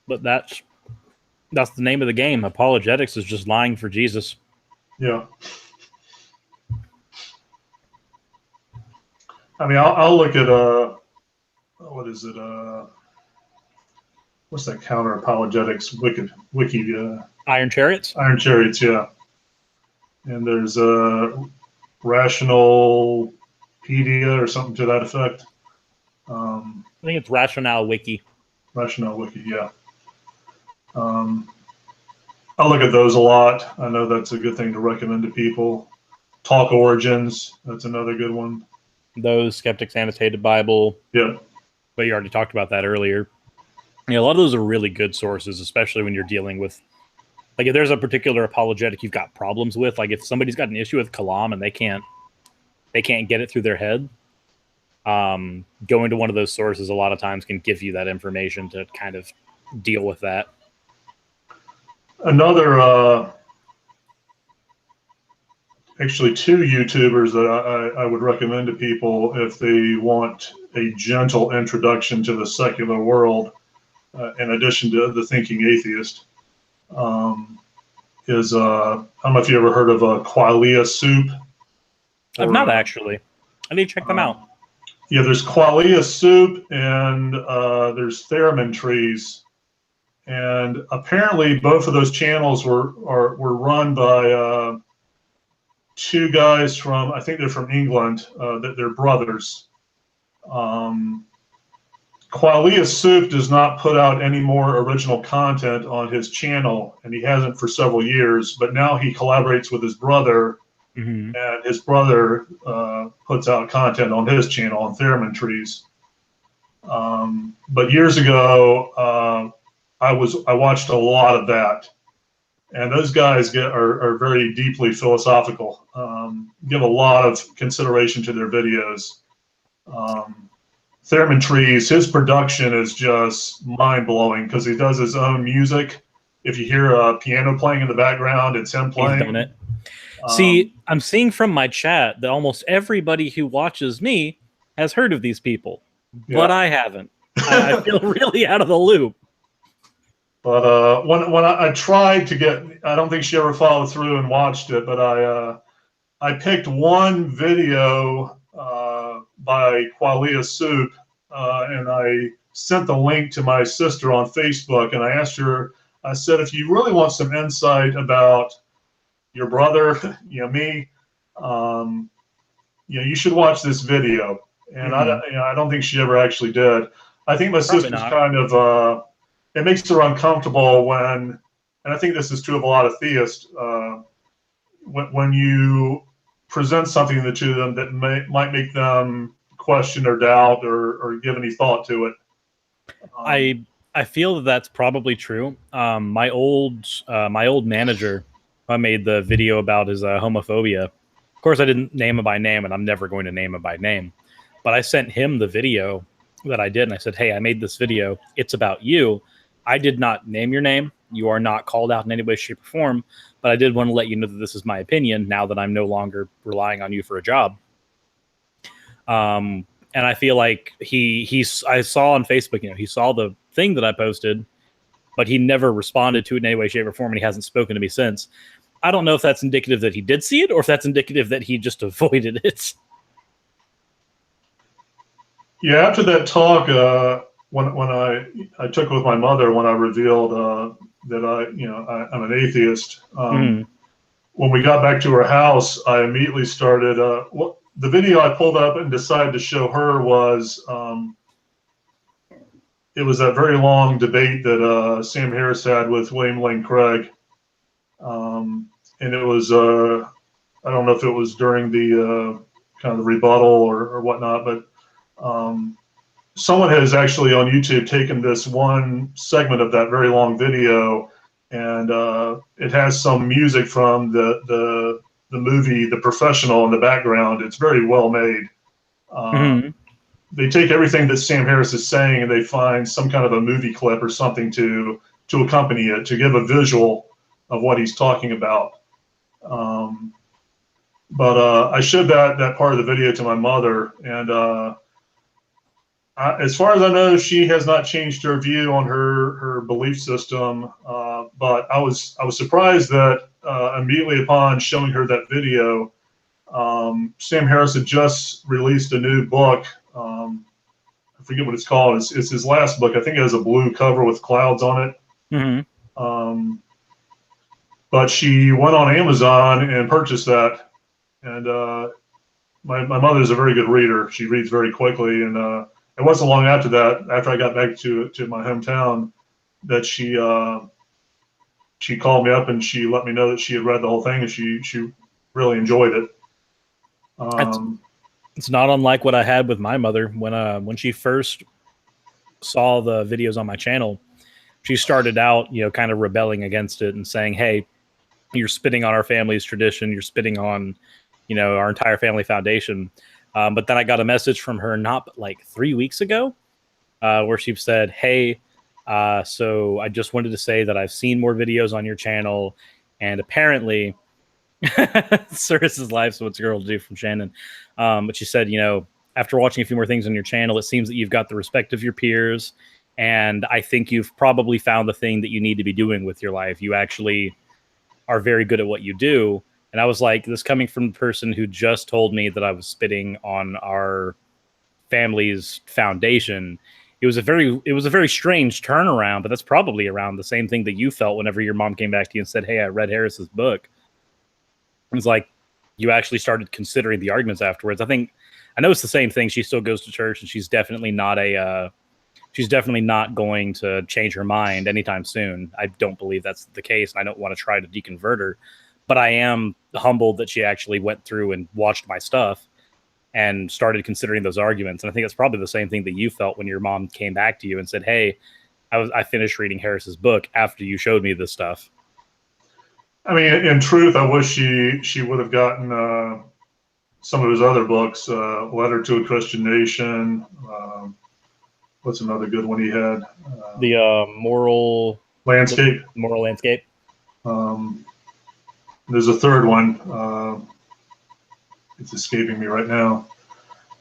But that's the name of the game. Apologetics is just lying for Jesus. Yeah. I mean, I'll look at what is it? What's that counter apologetics wiki? Iron Chariots. Iron Chariots, yeah. And there's Rationalpedia or something to that effect. I think it's Rationale Wiki. Rationale Wiki, yeah. I look at those a lot. I know that's a good thing to recommend to people. Talk Origins, that's another good one. Those, Skeptics Annotated Bible. Yeah. But you already talked about that earlier. Yeah, a lot of those are really good sources, especially when you're dealing with, like, if there's a particular apologetic you've got problems with, like if somebody's got an issue with Kalam and they can't get it through their head, going to one of those sources a lot of times can give you that information to kind of deal with that. Another, actually two YouTubers that I would recommend to people if they want a gentle introduction to the secular world, in addition to the Thinking Atheist, is, I don't know if you ever heard of Qualia Soup. I've not actually. I need to check them out. Yeah, there's Qualia Soup and there's Theremin Trees. And apparently both of those channels were run by two guys from, I think they're from England, that they're brothers. Qualia Soup does not put out any more original content on his channel, and he hasn't for several years, but now he collaborates with his brother, and his brother puts out content on his channel on Theremin Trees. But years ago, I watched a lot of that, and those guys are very deeply philosophical, give a lot of consideration to their videos. Theremin Trees, his production is just mind-blowing because he does his own music. If you hear a piano playing in the background, it's him playing. He's done it. See, I'm seeing from my chat that almost everybody who watches me has heard of these people, but I haven't. I feel really out of the loop. But when I tried to get, I don't think she ever followed through and watched it, but I picked one video by Qualia Soup, and I sent the link to my sister on Facebook, and I asked her, I said, if you really want some insight about your brother, me, you should watch this video. And I don't think she ever actually did. I think my sister's kind of, it makes her uncomfortable when, and I think this is true of a lot of theists, when you present something to them that might make them question or doubt or give any thought to it. I feel that that's probably true. My old manager, I made the video about his homophobia. Of course, I didn't name him by name, and I'm never going to name him by name. But I sent him the video that I did, and I said, hey, I made this video. It's about you. I did not name your name. You are not called out in any way, shape, or form. But I did want to let you know that this is my opinion now that I'm no longer relying on you for a job. And I feel like I saw on Facebook, he saw the thing that I posted, but he never responded to it in any way, shape, or form, and he hasn't spoken to me since. I don't know if that's indicative that he did see it or if that's indicative that he just avoided it. Yeah, after that talk, when I took with my mother when I revealed that I'm an atheist, when we got back to her house, I immediately started. The video I pulled up and decided to show her was it was that very long debate that Sam Harris had with William Lane Craig, and it was I don't know if it was during the kind of the rebuttal or whatnot, but someone has actually on YouTube taken this one segment of that very long video, and it has some music from the movie The Professional in the background. It's very well made. Mhm. They take everything that Sam Harris is saying and they find some kind of a movie clip or something to accompany it, to give a visual of what he's talking about. But I showed that part of the video to my mother, and as far as I know, she has not changed her view on her belief system. But I was surprised that immediately upon showing her that video, Sam Harris had just released a new book. I forget what it's called. It's his last book. I think it has a blue cover with clouds on it. Mhm. But she went on Amazon and purchased that. And my mother's a very good reader. She reads very quickly. And it wasn't long after that, after I got back to my hometown, that she called me up and she let me know that she had read the whole thing and she really enjoyed it. It's not unlike what I had with my mother when she first saw the videos on my channel. She started out, kind of rebelling against it and saying, "Hey, you're spitting on our family's tradition. You're spitting on, our entire family foundation." But then I got a message from her not like 3 weeks ago, where she said, "Hey, so I just wanted to say that I've seen more videos on your channel, and apparently." Suris' live, so what's a girl to do from Shannon? But she said, after watching a few more things on your channel, it seems that you've got the respect of your peers, and I think you've probably found the thing that you need to be doing with your life. You actually are very good at what you do. And I was like, this coming from the person who just told me that I was spitting on our family's foundation. It was a very strange turnaround, but that's probably around the same thing that you felt whenever your mom came back to you and said, "Hey, I read Harris's book." It's like you actually started considering the arguments afterwards. I know it's the same thing. She still goes to church, and she's definitely not going to change her mind anytime soon. I don't believe that's the case, and I don't want to try to deconvert her. But I am humbled that she actually went through and watched my stuff and started considering those arguments. And I think it's probably the same thing that you felt when your mom came back to you and said, "Hey, I finished reading Harris's book after you showed me this stuff." I mean, in truth, I wish she would have gotten some of his other books, Letter to a Christian Nation. What's another good one he had? The moral Landscape. Moral landscape. There's a third one. It's escaping me right now.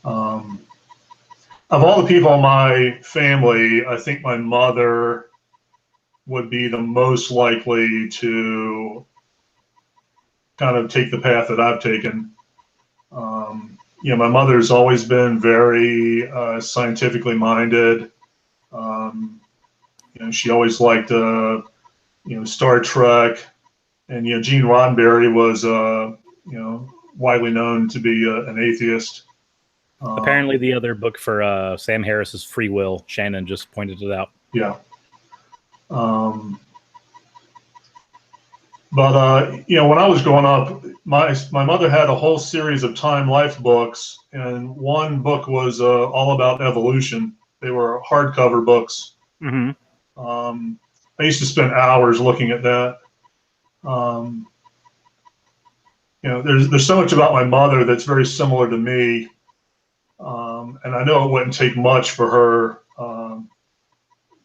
Of all the people in my family, I think my mother would be the most likely to kind of take the path that I've taken. My mother's always been very scientifically minded. She always liked, Star Trek, and Gene Roddenberry was, widely known to be an atheist. Apparently, the other book for Sam Harris is Free Will. Shannon just pointed it out. Yeah. But when I was growing up, my mother had a whole series of Time Life books, and one book was all about evolution. They were hardcover books. Mm-hmm. I used to spend hours looking at that. There's so much about my mother that's very similar to me, and I know it wouldn't take much for her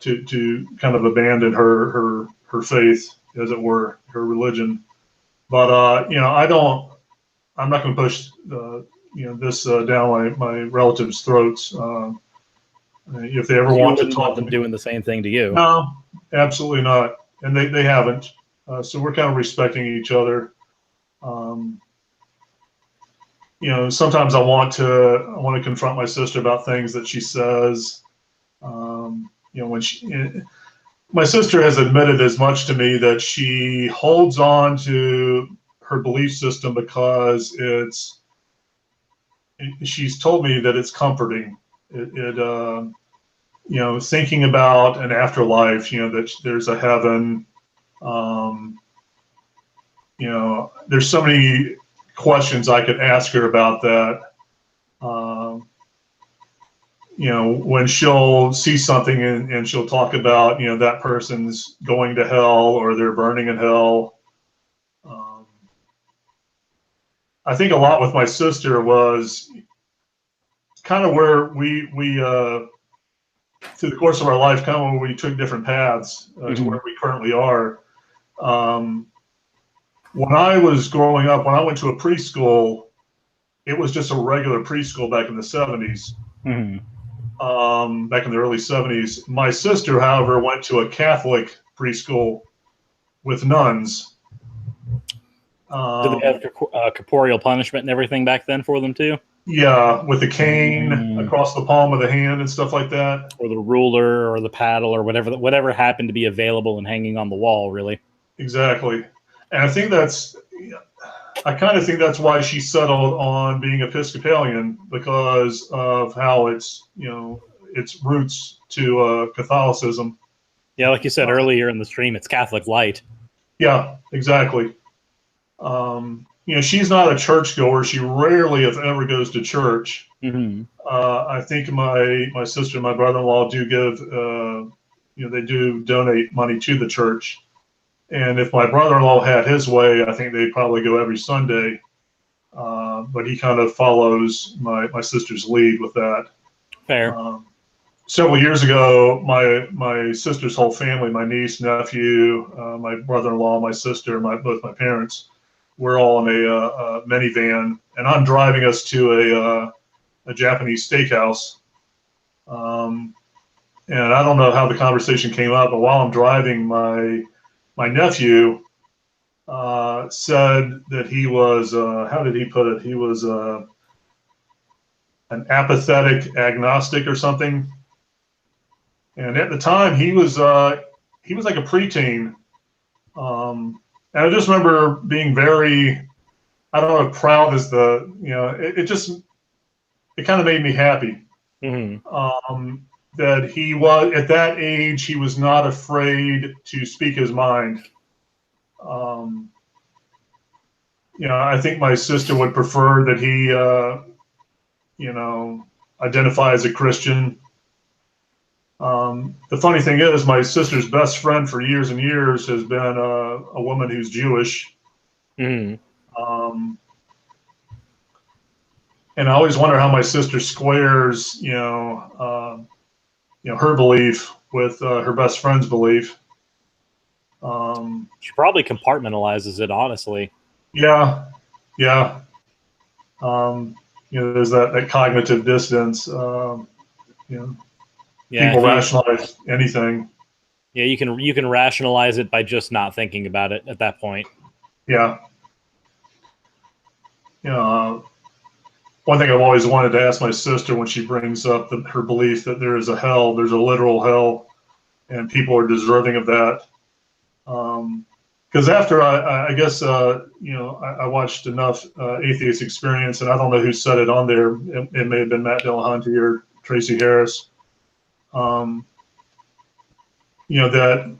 to kind of abandon her faith, as it were, her religion. But I'm not going to push this down my relatives' throats. If they ever want to talk want them doing the same thing to you. No, absolutely not, and they haven't. So we're kind of respecting each other. Sometimes I want to confront my sister about things that she says. My sister has admitted as much to me that she holds on to her belief system because she's told me that it's comforting. Thinking about an afterlife, that there's a heaven. There's so many questions I could ask her about that. when she'll see something and she'll talk about, that person's going to hell or they're burning in hell. I think a lot with my sister was kind of where we through the course of our life, kind of where we took different paths to where we currently are. When I was growing up, when I went to a preschool, it was just a regular preschool back in the 70s. Back in the early 70s. My sister, however, went to a Catholic preschool with nuns. Did they have corporeal punishment and everything back then for them too? Yeah, with the cane across the palm of the hand and stuff like that. Or the ruler or the paddle or whatever happened to be available and hanging on the wall, really. Exactly. And I kind of think that's why she settled on being Episcopalian, because of how its roots to Catholicism. Yeah, like you said earlier in the stream, it's Catholic light. Yeah, exactly. She's not a churchgoer. She rarely, if ever, goes to church. I think my sister and my brother-in-law do give, they do donate money to the church. And if my brother-in-law had his way, I think they'd probably go every Sunday. But he kind of follows my sister's lead with that. Fair. Several years ago, my sister's whole family, my niece, nephew, my brother-in-law, my sister, both my parents, we're all in a minivan, and I'm driving us to a Japanese steakhouse. And I don't know how the conversation came up, but while I'm driving, my nephew said that he was, how did he put it? He was an apathetic agnostic or something. And at the time, he was like a preteen. And I just remember being very, I don't know, proud is the, it kind of made me happy. That he was, at that age, he was not afraid to speak his mind. I think my sister would prefer that he, identify as a Christian. The funny thing is, my sister's best friend for years and years has been a woman who's Jewish. And I always wonder how my sister squares, her belief with her best friend's belief. She probably compartmentalizes it, honestly. Yeah. There's that cognitive dissonance. People rationalize anything. Yeah, you can rationalize it by just not thinking about it at that point. Yeah. One thing I've always wanted to ask my sister when she brings up her belief that there is a hell, there's a literal hell, and people are deserving of that. Because after I guess I watched enough Atheist Experience, and I don't know who said it on there. It may have been Matt Dillahunty or Tracy Harris. That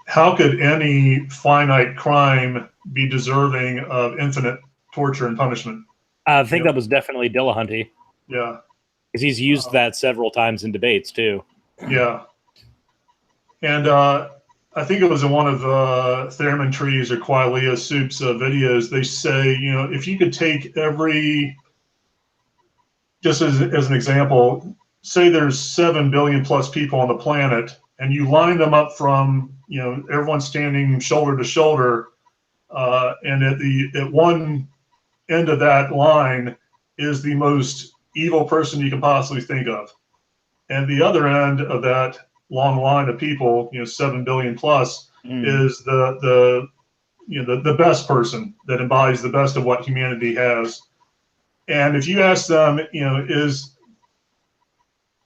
how could any finite crime be deserving of infinite torture and punishment? I think that was definitely Dillahunty. Yeah. Because he's used that several times in debates, too. Yeah. And I think it was in one of Thurman Trees or Qualia Soup's videos, they say, if you could take just as an example, say there's 7 billion plus people on the planet, and you line them up from, everyone standing shoulder to shoulder, and at one end of that line is the most evil person you can possibly think of, and the other end of that long line of people, 7 billion plus, is the best person that embodies the best of what humanity has. And if you ask them, is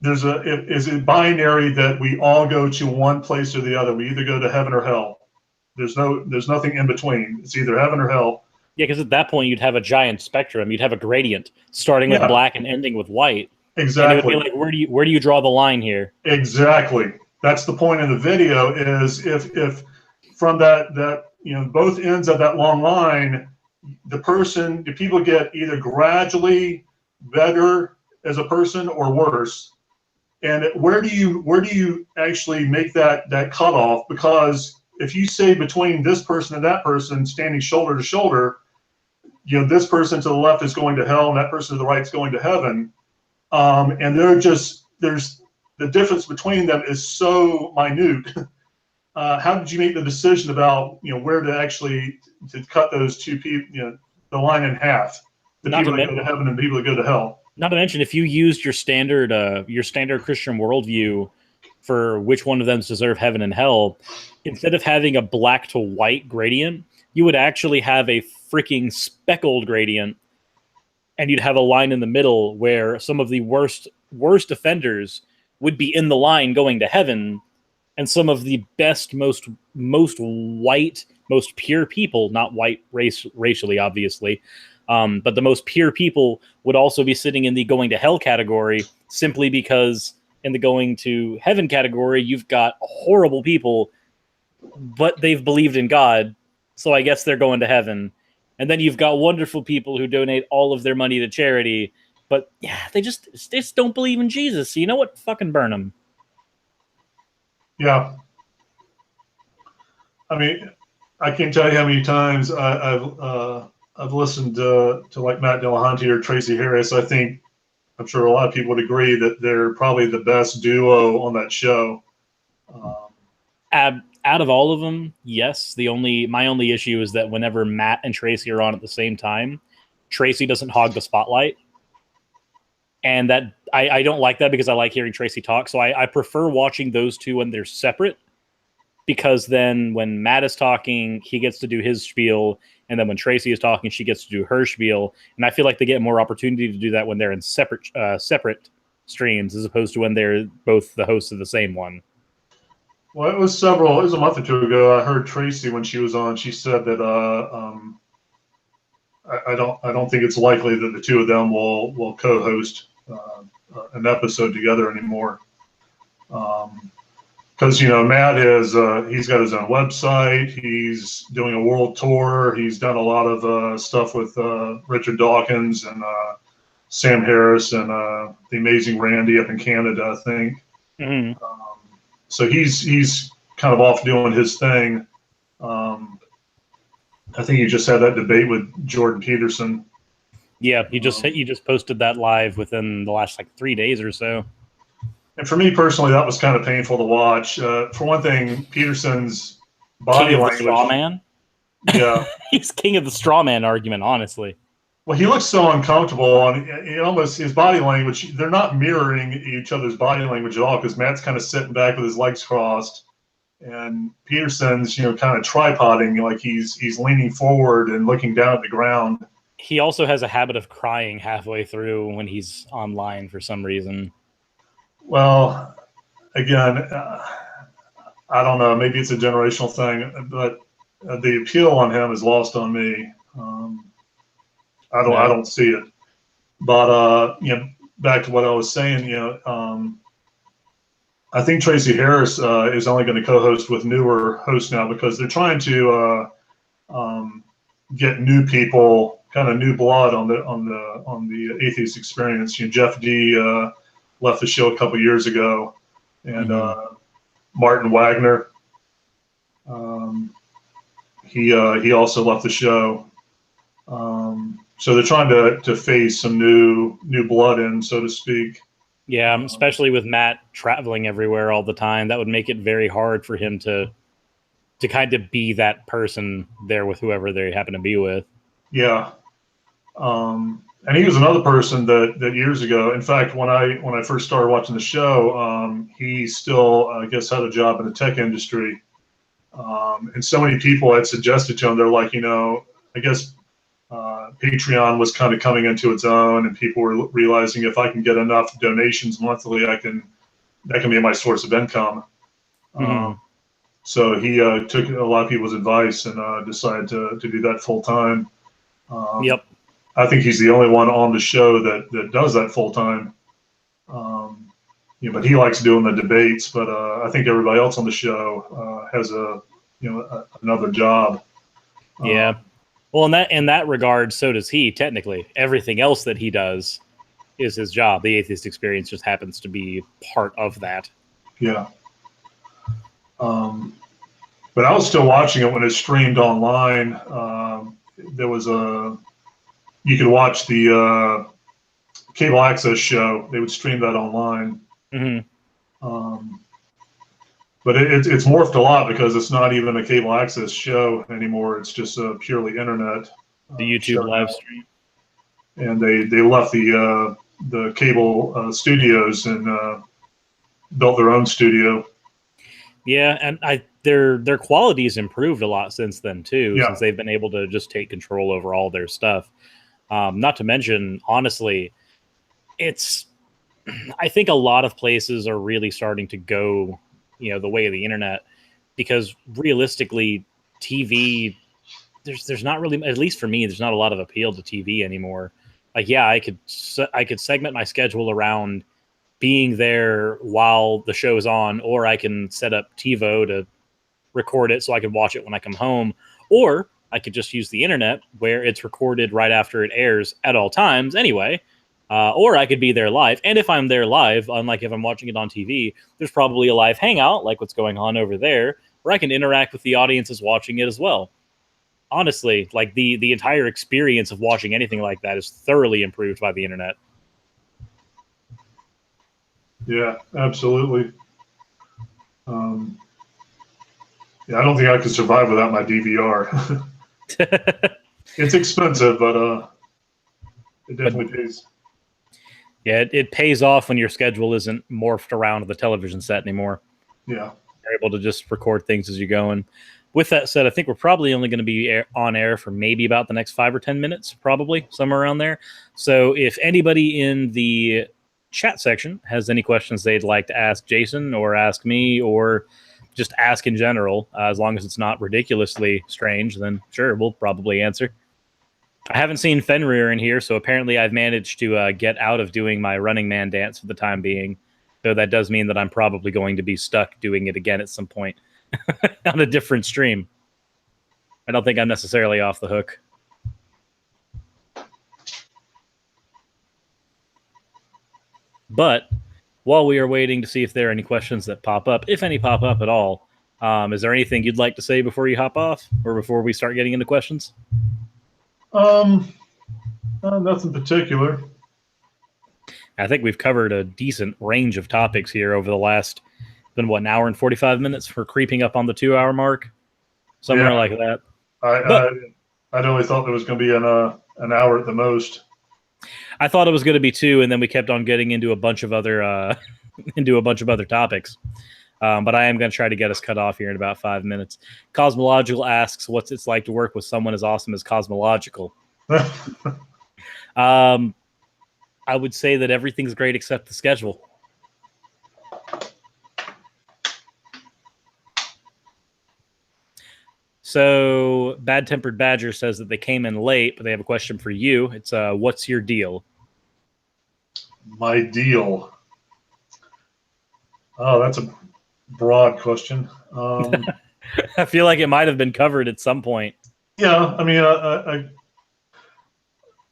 it binary that we all go to one place or the other? We either go to heaven or hell. There's nothing in between. It's either heaven or hell. Yeah, because at that point you'd have a giant spectrum. You'd have a gradient starting with black and ending with white. Exactly. And it would be like, where do you draw the line here? Exactly. That's the point in the video. Is if from that both ends of that long line, the people get either gradually better as a person or worse. And where do you actually make that cutoff? Because if you say between this person and that person standing shoulder to shoulder, this person to the left is going to hell and that person to the right is going to heaven. And there's the difference between them is so minute. How did you make the decision about where to actually to cut those two people, the line in half, the people that go to heaven and the people that go to hell? Not to mention, if you used your standard Christian worldview for which one of them deserve heaven and hell, instead of having a black to white gradient, you would actually have a freaking speckled gradient, and you'd have a line in the middle where some of the worst offenders would be in the line going to heaven, and some of the best, most white, most pure people, not white racially, obviously, but the most pure people would also be sitting in the going to hell category, simply because in the going to heaven category, you've got horrible people, but they've believed in God, so I guess they're going to heaven. And then you've got wonderful people who donate all of their money to charity, but yeah, they just don't believe in Jesus. So you know what? Fucking burn them. Yeah. I mean, I can't tell you how many times I've listened to like Matt Dillahunty or Tracy Harris. I'm sure a lot of people would agree that they're probably the best duo on that show. Out of all of them, yes. My only issue is that whenever Matt and Tracy are on at the same time, Tracy doesn't hog the spotlight. And that I don't like that, because I like hearing Tracy talk. So I prefer watching those two when they're separate, because then when Matt is talking, he gets to do his spiel. And then when Tracy is talking, she gets to do her spiel. And I feel like they get more opportunity to do that when they're in separate streams, as opposed to when they're both the hosts of the same one. Well, it was a month or two ago. I heard Tracy, when she was on, she said that I don't think it's likely that the two of them will co-host an episode together anymore. Because Matt he's got his own website. He's doing a world tour. He's done a lot of stuff with Richard Dawkins and Sam Harris and the Amazing Randy up in Canada, I think. Mm-hmm. So he's kind of off doing his thing. I think he just had that debate with Jordan Peterson. Yeah, you just posted that live within the last 3 days or so. And for me personally, that was kind of painful to watch. For one thing, Peterson's body king of language. The straw man. Yeah, he's king of the straw man argument, honestly. Well, he looks so uncomfortable, and his body language, they're not mirroring each other's body language at all, because Matt's kind of sitting back with his legs crossed, and Peterson's, kind of tripoding, like he's leaning forward and looking down at the ground. He also has a habit of crying halfway through when he's online for some reason. Well, again, I don't know. Maybe it's a generational thing, but the appeal on him is lost on me. I don't see it. But back to what I was saying, I think Tracy Harris is only going to co-host with newer hosts now, because they're trying to get new people, kind of new blood on the Atheist Experience. Jeff D left the show a couple years ago, and Martin Wagner, he also left the show. So they're trying to phase some new blood in, so to speak. Yeah, especially with Matt traveling everywhere all the time, that would make it very hard for him to kind of be that person there with whoever they happen to be with. Yeah. And he was another person that years ago, in fact, when I first started watching the show, he still, I guess, had a job in the tech industry. And so many people had suggested to him, they're like, I guess Patreon was kind of coming into its own, and people were realizing, if I can get enough donations monthly, that can be my source of income. So he took a lot of people's advice and decided to do that full time. Yep. I think he's the only one on the show that does that full time. But he likes doing the debates. But I think everybody else on the show has another job. Yeah. Well, in that regard, so does he. Technically, everything else that he does is his job. The Atheist Experience just happens to be part of that. Yeah. But I was still watching it when it streamed online. There was you could watch the cable access show. They would stream that online. Mm-hmm. But it's morphed a lot because it's not even a cable access show anymore. It's just a purely internet. The YouTube live stream. And they left the cable studios and built their own studio. Yeah, and their quality's improved a lot since then too, Yeah. since they've been able to just take control over all their stuff. Not to mention, honestly, I think a lot of places are really starting to go, the way of the internet, because realistically, TV, there's not really, at least for me, there's not a lot of appeal to TV anymore. Like, yeah, I could segment my schedule around being there while the show's on, or I can set up TiVo to record it so I can watch it when I come home, or I could just use the internet where it's recorded right after it airs at all times anyway, or I could be there live. And if I'm there live, unlike if I'm watching it on TV, there's probably a live hangout like what's going on over there, where I can interact with the audiences watching it as well. Honestly, like the entire experience of watching anything like that is thoroughly improved by the internet. Yeah, absolutely. Yeah, I don't think I could survive without my DVR. It's expensive, but it definitely pays. Yeah, it pays off when your schedule isn't morphed around the television set anymore. Yeah. You're able to just record things as you go. And with that said, I think we're probably only going to be on air for maybe about the next 5 or 10 minutes, probably somewhere around there. So if anybody in the chat section has any questions they'd like to ask Jason or ask me or just ask in general, as long as it's not ridiculously strange, then sure, we'll probably answer. I haven't seen Fenrir in here, so apparently I've managed to get out of doing my Running Man dance for the time being, though that does mean that I'm probably going to be stuck doing it again at some point on a different stream. I don't think I'm necessarily off the hook. But while we are waiting to see if there are any questions that pop up, if any pop up at all, is there anything you'd like to say before you hop off or before we start getting into questions? Nothing particular. I think we've covered a decent range of topics here over the last, been what, an hour and 45 minutes? We're creeping up on the 2-hour mark, somewhere like that. I'd only thought there was going to be an hour at the most. I thought it was going to be 2, and then we kept on getting into a bunch of other topics. But I am going to try to get us cut off here in about 5 minutes. Cosmological asks, what's it like to work with someone as awesome as Cosmological? I would say that everything's great except the schedule. So Bad Tempered Badger says that they came in late, but they have a question for you. It's what's your deal? My deal. Oh, that's a broad question. I feel like it might have been covered at some point. Yeah, I mean,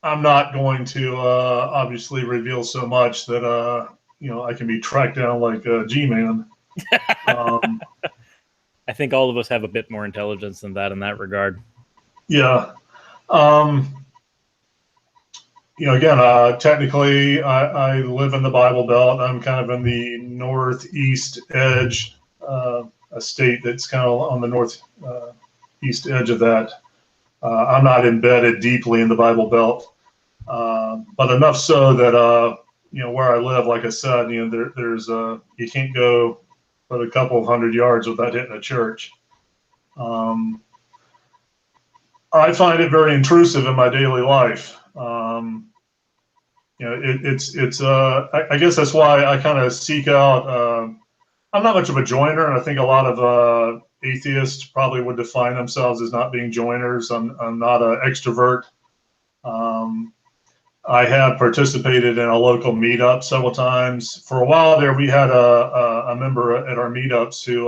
I'm not going to obviously reveal so much that I can be tracked down like G-Man. I think all of us have a bit more intelligence than that in that regard. Yeah. Again, technically, I live in the Bible Belt. I'm kind of in the northeast edge, a state that's kind of on the northeast edge of that. I'm not embedded deeply in the Bible Belt, but enough so that where I live, like I said, there's you can't go but a couple of 100 yards without hitting a church. I find it very intrusive in my daily life. I guess that's why I kind of seek out. I'm not much of a joiner, and I think a lot of atheists probably would define themselves as not being joiners. I'm not an extrovert. I have participated in a local meetup several times. For a while there, we had a member at our meetups who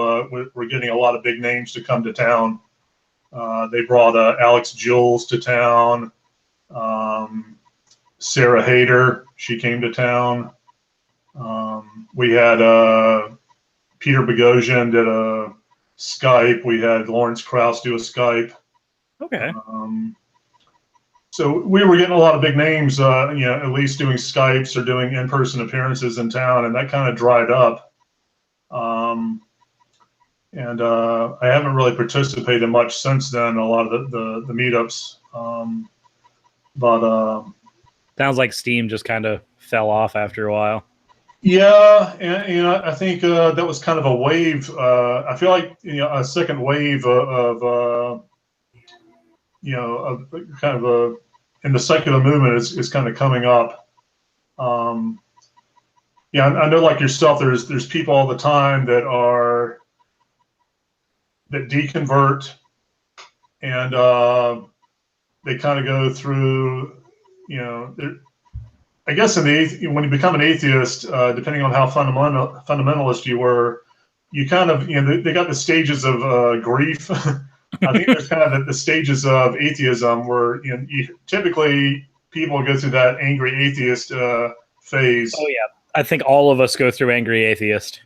were getting a lot of big names to come to town. They brought Alex Jules to town, Sarah Hayter, she came to town. We had Peter Boghossian did a Skype. We had Lawrence Krauss do a Skype. Okay. So we were getting a lot of big names, at least doing Skypes or doing in-person appearances in town, and that kind of dried up. I haven't really participated much since then. A lot of the meetups, Sounds like Steam just kind of fell off after a while. yeah, and I think that was kind of a wave. I feel like a second wave of kind of in the secular movement is kind of coming up. I know, like yourself, there's people all the time that deconvert, and they kind of go through, I guess when you become an atheist, depending on how fundamentalist you were, you kind of, they got the stages of grief. I think there's kind of the stages of atheism where typically people go through that angry atheist phase. Oh yeah, I think all of us go through angry atheist.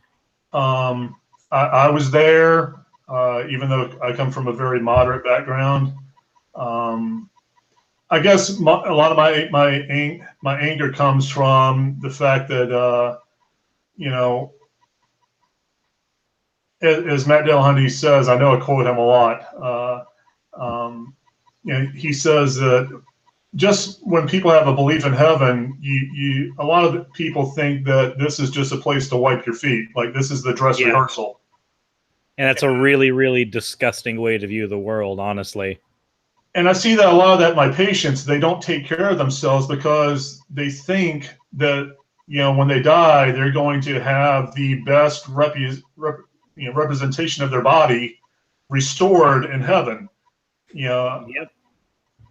I was there, even though I come from a very moderate background. I guess a lot of my anger comes from the fact that as Matt Dillahunty says, I know I quote him a lot. He says that just when people have a belief in heaven, a lot of the people think that this is just a place to wipe your feet, like this is the dress rehearsal. And that's a really, really disgusting way to view the world, honestly. And I see that a lot of that in my patients, they don't take care of themselves because they think that when they die, they're going to have the best representation of their body restored in heaven. Yep.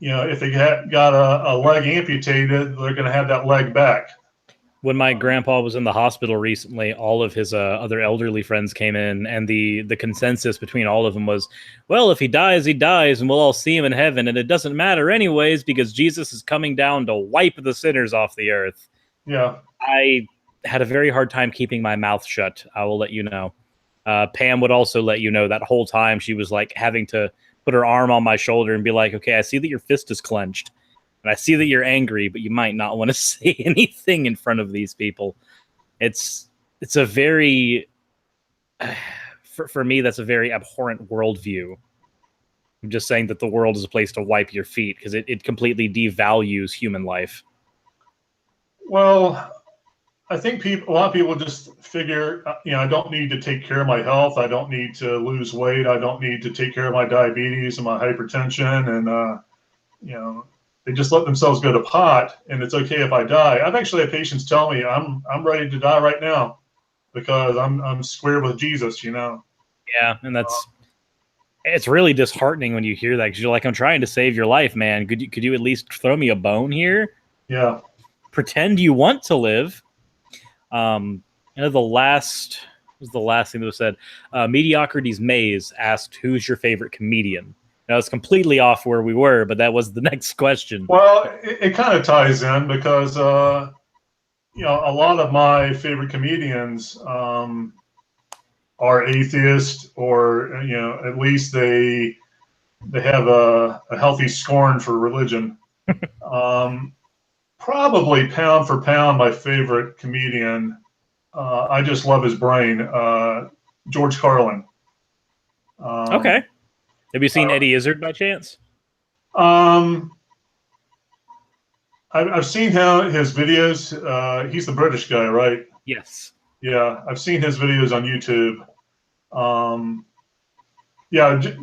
If they got a leg amputated, they're going to have that leg back. When my grandpa was in the hospital recently, all of his other elderly friends came in, and the consensus between all of them was, well, if he dies, and we'll all see him in heaven, and it doesn't matter anyways because Jesus is coming down to wipe the sinners off the earth. Yeah. I had a very hard time keeping my mouth shut, I will let you know. Pam would also let you know that whole time she was like having to put her arm on my shoulder and be like, okay, I see that your fist is clenched. And I see that you're angry, but you might not want to say anything in front of these people. It's a very, for me, that's a very abhorrent worldview. I'm just saying that the world is a place to wipe your feet because it completely devalues human life. Well, I think a lot of people just figure, I don't need to take care of my health. I don't need to lose weight. I don't need to take care of my diabetes and my hypertension. And, they just let themselves go to pot, and it's okay if I die. I've actually had patients tell me I'm ready to die right now because I'm square with Jesus, Yeah, and it's really disheartening when you hear that because you're like, I'm trying to save your life, man. Could you at least throw me a bone here? Yeah. Pretend you want to live. The last thing that was said. Mediocrity's Maze asked, "Who's your favorite comedian?" Now it's completely off where we were, but that was the next question. Well, it kind of ties in because a lot of my favorite comedians are atheist, or at least they have a healthy scorn for religion. Probably pound for pound, my favorite comedian. I just love his brain. George Carlin. Okay. Have you seen Eddie Izzard by chance? I've seen his videos. He's the British guy, right? Yes. Yeah, I've seen his videos on YouTube.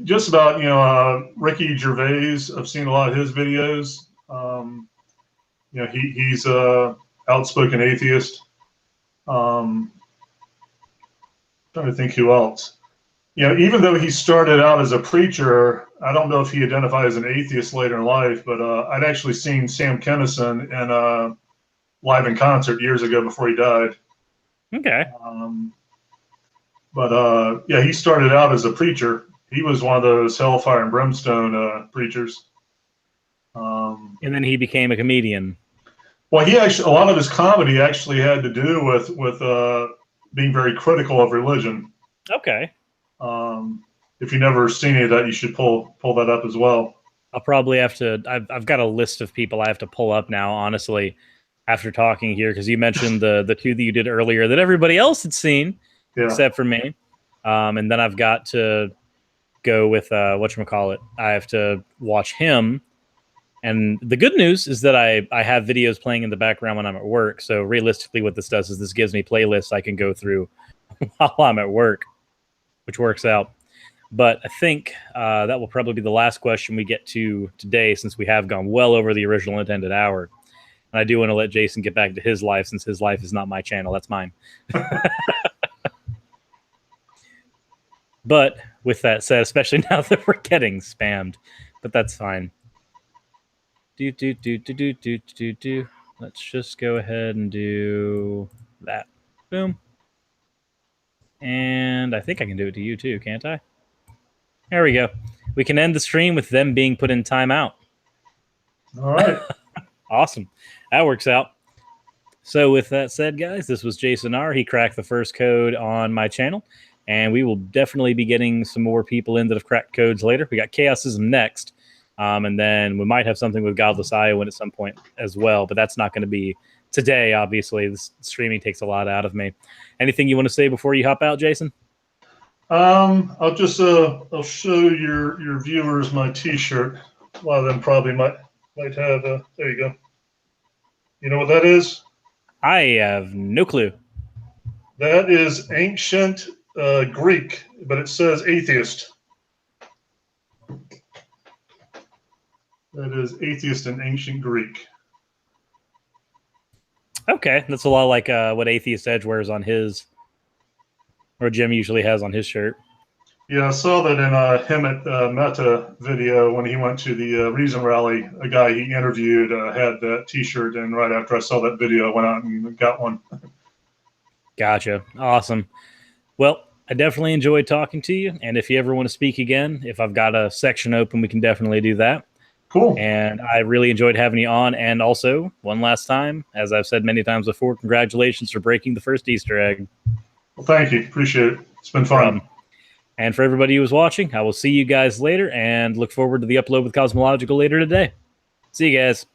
Just about Ricky Gervais. I've seen a lot of his videos. He's a outspoken atheist. Trying to think who else. Even though he started out as a preacher, I don't know if he identified as an atheist later in life, but I'd actually seen Sam Kinison in live in concert years ago before he died. Okay. He started out as a preacher. He was one of those hellfire and brimstone preachers. And then he became a comedian. Well, he actually, a lot of his comedy actually had to do with being very critical of religion. Okay. If you've never seen any of that, you should pull that up as well. I'll probably have to. I've got a list of people I have to pull up now, honestly, after talking here, because you mentioned the two that you did earlier that everybody else had seen, Yeah. except for me. And then I've got to go with whatchamacallit. I have to watch him. And the good news is that I have videos playing in the background when I'm at work. So realistically, what this does is this gives me playlists I can go through while I'm at work, which works out. But I think that will probably be the last question we get to today, since we have gone well over the original intended hour. And I do want to let Jason get back to his life, since his life is not my channel. That's mine. But with that said, especially now that we're getting spammed, but that's fine. Let's just go ahead and do that. Boom. And I think I can do it to you too, can't I? There we go. We can end the stream with them being put in timeout. All right. Awesome. That works out. So with that said, guys, this was Jason R. He cracked the first code on my channel, and we will definitely be getting some more people in that have cracked codes later. We got Chaosism next, and then we might have something with Godless Iowan at some point as well, but that's not going to be today, obviously. This streaming takes a lot out of me. Anything you want to say before you hop out, Jason? I'll just I'll show your viewers my T-shirt. A lot of them probably might have. There you go. You know what that is? I have no clue. That is ancient Greek, but it says atheist. That is atheist in ancient Greek. Okay, that's a lot like what Atheist Edge wears on his, or Jim usually has on his shirt. Yeah, I saw that in him at Meta video when he went to the Reason Rally. A guy he interviewed had that T-shirt, and right after I saw that video, I went out and got one. Gotcha. Awesome. Well, I definitely enjoyed talking to you, and if you ever want to speak again, if I've got a section open, we can definitely do that. Cool. And I really enjoyed having you on. And also, one last time, as I've said many times before, congratulations for breaking the first Easter egg. Well, thank you. Appreciate it. It's been fun. And for everybody who was watching, I will see you guys later and look forward to the upload with Cosmological later today. See you guys.